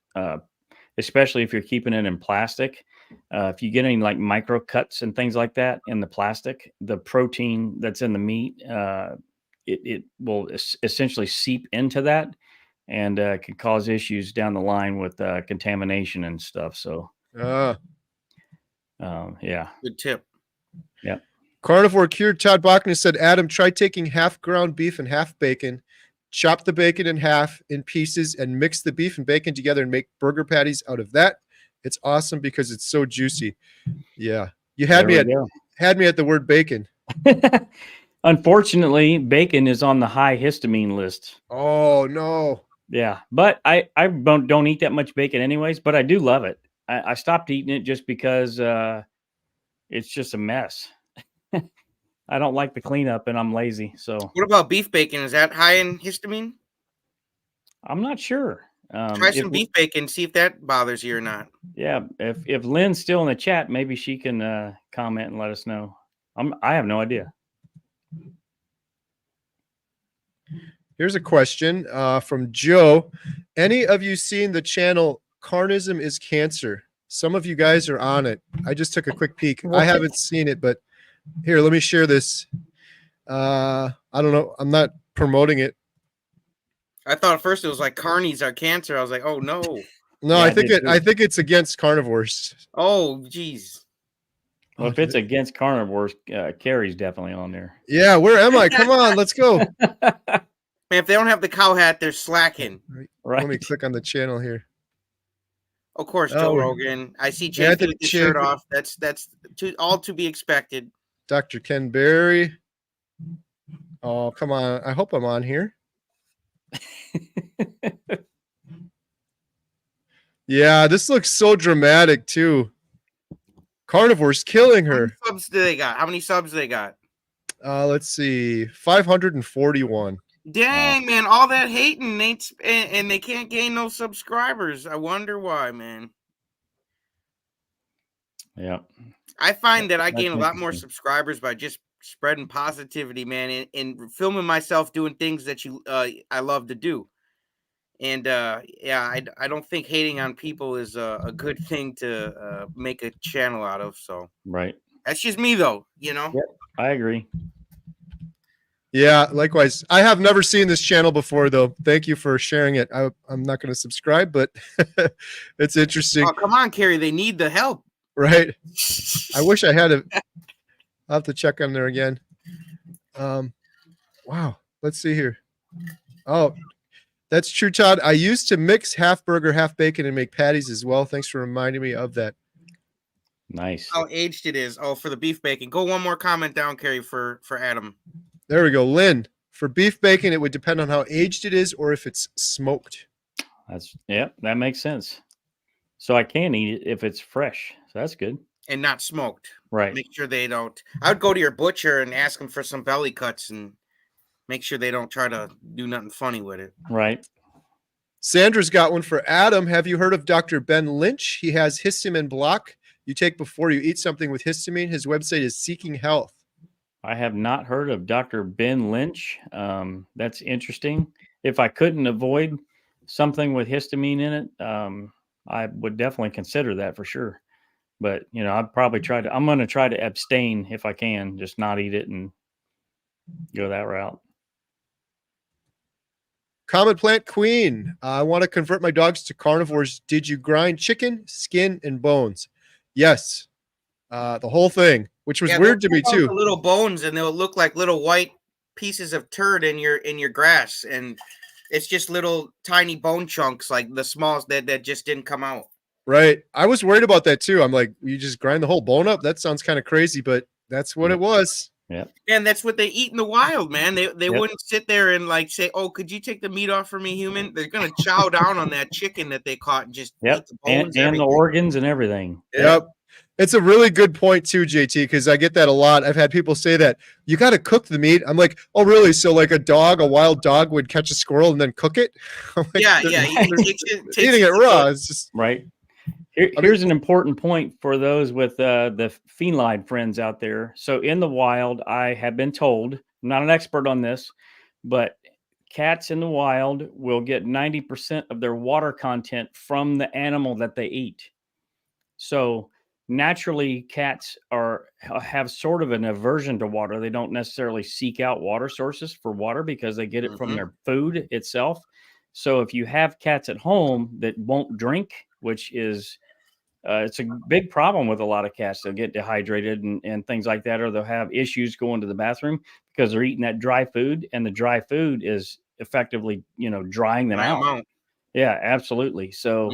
especially if you're keeping it in plastic, if you get any like micro cuts and things like that in the plastic, the protein that's in the meat, it will essentially seep into that, and can cause issues down the line with contamination and stuff. So, yeah. Good tip. Yeah. Carnivore Cured Todd Bachner said, Adam, try taking half ground beef and half bacon, chop the bacon in half in pieces, and mix the beef and bacon together and make burger patties out of that. It's awesome because it's so juicy. Yeah. You had me at the word bacon. Unfortunately, bacon is on the high histamine list. Oh no. Yeah. But I don't eat that much bacon anyways, but I do love it. I stopped eating it just because it's just a mess. I don't like the cleanup, and I'm lazy. So what about beef bacon? Is that high in histamine? I'm not sure. Try some beef bacon, see if that bothers you or not. Yeah, if Lynn's still in the chat, maybe she can comment and let us know. I have no idea. Here's a question from Joe. Any of you seen the channel Carnism is Cancer? Some of you guys are on it. I just took a quick peek. I haven't seen it, but here, let me share this. I don't know. I'm not promoting it. I thought at first it was like carnies are cancer. I was like, oh no. No, yeah, I think it's against carnivores. Oh, geez. Well, if it's against carnivores, Kerry's definitely on there. Yeah, where am I? Come on, let's go. Man, if they don't have the cow hat, they're slacking. Right. Let me click on the channel here. Of course, Joe Rogan. I see Jay with his shirt off. That's all to be expected. Dr. Ken Berry. Oh, come on. I hope I'm on here. Yeah, this looks so dramatic too. Carnivore's killing her. How many subs do they got? How many subs do they got? Let's see. 541. Dang, man, all that hating and they can't gain no subscribers. I wonder why, man. Yeah. I find that I That's gain a lot more interesting. subscribers by just spreading positivity, man, and filming myself doing things that I love to do. And yeah, I don't think hating on people is a good thing to make a channel out of. So Right. that's just me, though. You know. Yep. I agree. Yeah, likewise. I have never seen this channel before, though. Thank you for sharing it. I'm not going to subscribe, but it's interesting. Oh, come on, Kerry. They need the help. Right. I wish I had a. I'll have to check on there again. Wow. Let's see here. Oh, that's true, Todd. I used to mix half burger, half bacon and make patties as well. Thanks for reminding me of that. Nice. How aged it is. Oh, for the beef bacon. Go one more comment down, Kerry, for Adam. There we go. Lynn, for beef bacon, it would depend on how aged it is or if it's smoked. That makes sense. So I can eat it if it's fresh. So that's good. And not smoked. Right. Make sure they don't. I would go to your butcher and ask them for some belly cuts and make sure they don't try to do nothing funny with it. Right. Sandra's got one for Adam. Have you heard of Dr. Ben Lynch? He has histamine block you take before you eat something with histamine. His website is Seeking Health. I have not heard of Dr. Ben Lynch. That's interesting. If I couldn't avoid something with histamine in it, I would definitely consider that for sure. But, I'd probably I'm going to try to abstain if I can, just not eat it and go that route. Common Plant Queen. I want to convert my dogs to carnivores. Did you grind chicken, skin, and bones? Yes. The whole thing, which was weird to me too. The little bones, and they'll look like little white pieces of turd in your grass, and it's just little tiny bone chunks, like the smalls that just didn't come out. Right. I was worried about that too. I'm like, you just grind the whole bone up? That sounds kind of crazy, but that's what it was. Yeah. And that's what they eat in the wild, man. They wouldn't sit there and like say, "Oh, could you take the meat off for me, human?" They're gonna chow down on that chicken that they caught and just eat the bones and the organs and everything. Yep. It's a really good point too, JT, because I get that a lot. I've had people say that you got to cook the meat. I'm like, oh, really? So like a wild dog would catch a squirrel and then cook it? Like, yeah. Eating it raw. It's just right. Here's an important point for those with the feline friends out there. So in the wild, I have been told, I'm not an expert on this, but cats in the wild will get 90% of their water content from the animal that they eat. So naturally, cats have sort of an aversion to water. They don't necessarily seek out water sources for water because they get it from their food itself. So if you have cats at home that won't drink, which is it's a big problem with a lot of cats. They'll get dehydrated and things like that, or they'll have issues going to the bathroom because they're eating that dry food, and the dry food is effectively, drying them out. Yeah, absolutely. So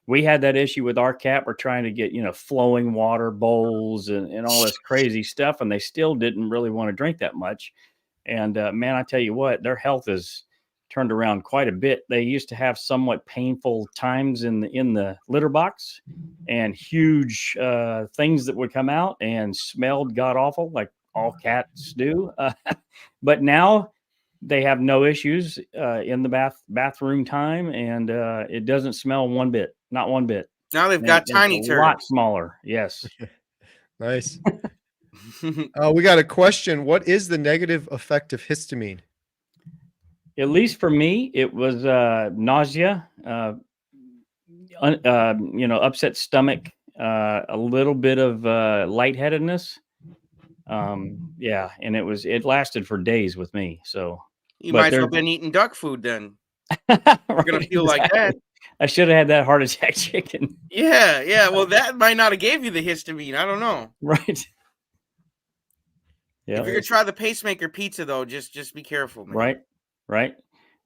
we had that issue with our cat. We're trying to get, flowing water bowls and all this crazy stuff, and they still didn't really want to drink that much. And man, I tell you what, their health is turned around quite a bit. They used to have somewhat painful times in the litter box and huge things that would come out and smelled god awful, like all cats do. But now they have no issues in the bathroom time, and it doesn't smell one bit, not one bit. Now they've got tiny turds. A lot smaller. Yes. Nice. We got a question. What is the negative effect of histamine? At least for me, it was nausea, upset stomach, a little bit of lightheadedness. And it lasted for days with me. So you might as well have been eating duck food then. You're gonna feel like that. I should have had that heart attack chicken. Yeah. Well, that might not have gave you the histamine. I don't know. Right. Yeah. If you're gonna try the pacemaker pizza, though, just be careful, man. Right.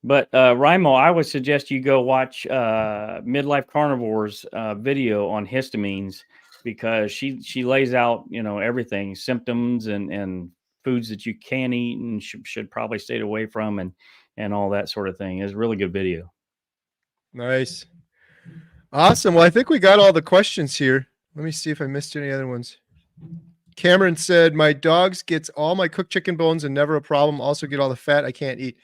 But Raimo, I would suggest you go watch Midlife Carnivore's video on histamines, because she lays out, everything, symptoms and foods that you can eat and should probably stay away from and all that sort of thing. It's a really good video. Nice. Awesome. Well, I think we got all the questions here. Let me see if I missed any other ones. Cameron said, my dogs gets all my cooked chicken bones and never a problem. Also get all the fat I can't eat.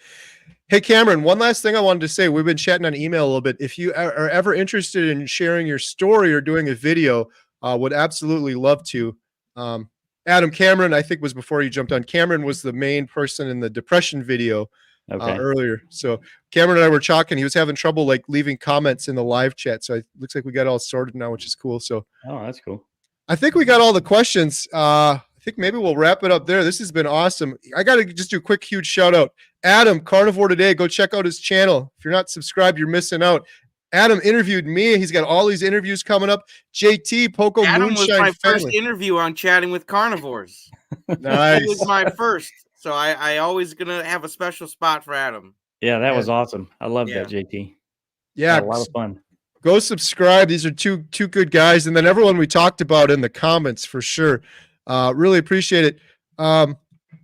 Hey, Cameron, one last thing I wanted to say. We've been chatting on email a little bit. If you are ever interested in sharing your story or doing a video, would absolutely love to. Adam Cameron, I think, was before you jumped on. Cameron was the main person in the depression video earlier. So Cameron and I were talking. He was having trouble like leaving comments in the live chat. So it looks like we got all sorted now, which is cool. So that's cool. I think we got all the questions. I think maybe we'll wrap it up there. This has been awesome. I got to just do a quick, huge shout out. Adam, Carnivore Today. Go check out his channel. If you're not subscribed, you're missing out. Adam interviewed me. He's got all these interviews coming up. JT, Poco Adam Moonshine was my Family. first interview on Chatting with Carnivores. Nice. It was my first. So I always going to have a special spot for Adam. Yeah, that was awesome. I love that, JT. Yeah. Had a lot of fun. Go subscribe. These are two good guys. And then everyone we talked about in the comments for sure. Really appreciate it.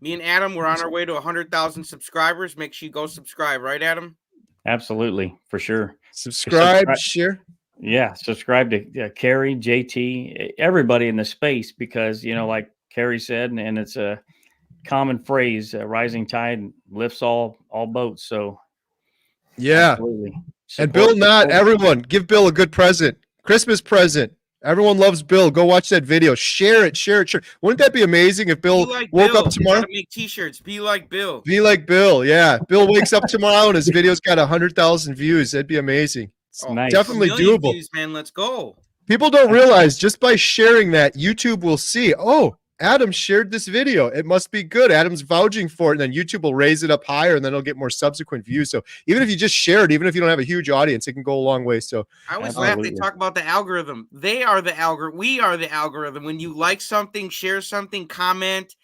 Me and Adam, we're on our way to 100,000 subscribers. Make sure you go subscribe. Right, Adam? Absolutely. For sure. Subscribe, share. Yeah. Subscribe to Kerry, JT, everybody in the space, because, you know, like Kerry said, and it's a common phrase, rising tide lifts all boats. So yeah. Absolutely. And Bill, not everyone, give Bill a good present. Christmas present. Everyone loves Bill. Go watch that video. Share it. Wouldn't that be amazing if Bill woke up tomorrow? Make T-shirts. Be like Bill. Be like Bill. Yeah. Bill wakes up tomorrow and his video's got 100,000 views. That'd be amazing. It's nice. Definitely doable. Views, man. Let's go. People don't realize just by sharing that, YouTube will see, oh, Adam shared this video. It must be good. Adam's vouching for it. And then YouTube will raise it up higher and then it'll get more subsequent views. So even if you just share it, even if you don't have a huge audience, it can go a long way. So I always laugh. They talk about the algorithm. They are the algorithm. We are the algorithm. When you like something, share something, comment.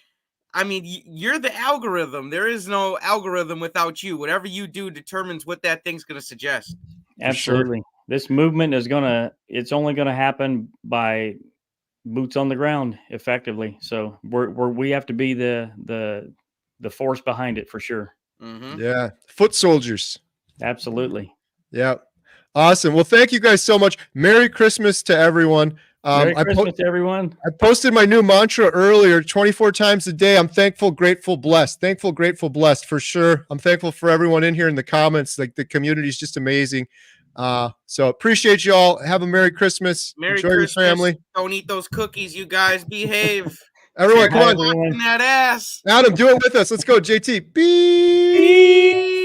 I mean, you're the algorithm. There is no algorithm without you. Whatever you do determines what that thing's going to suggest. Absolutely. Sure. This movement is it's only going to happen by boots on the ground effectively. So we have to be the force behind it for sure. Mm-hmm. Yeah. Foot soldiers. Absolutely. Yeah. Awesome. Well, thank you guys so much. Merry Christmas to everyone. Merry Christmas to everyone. I posted my new mantra earlier, 24 times a day. I'm thankful, grateful, blessed. Thankful, grateful, blessed for sure. I'm thankful for everyone in here in the comments. Like the community is just amazing. So appreciate you all. Have a Merry Christmas. Enjoy your family. Don't eat those cookies, you guys. Behave. Everyone, come on. That ass. Adam, do it with us. Let's go, JT. Beep.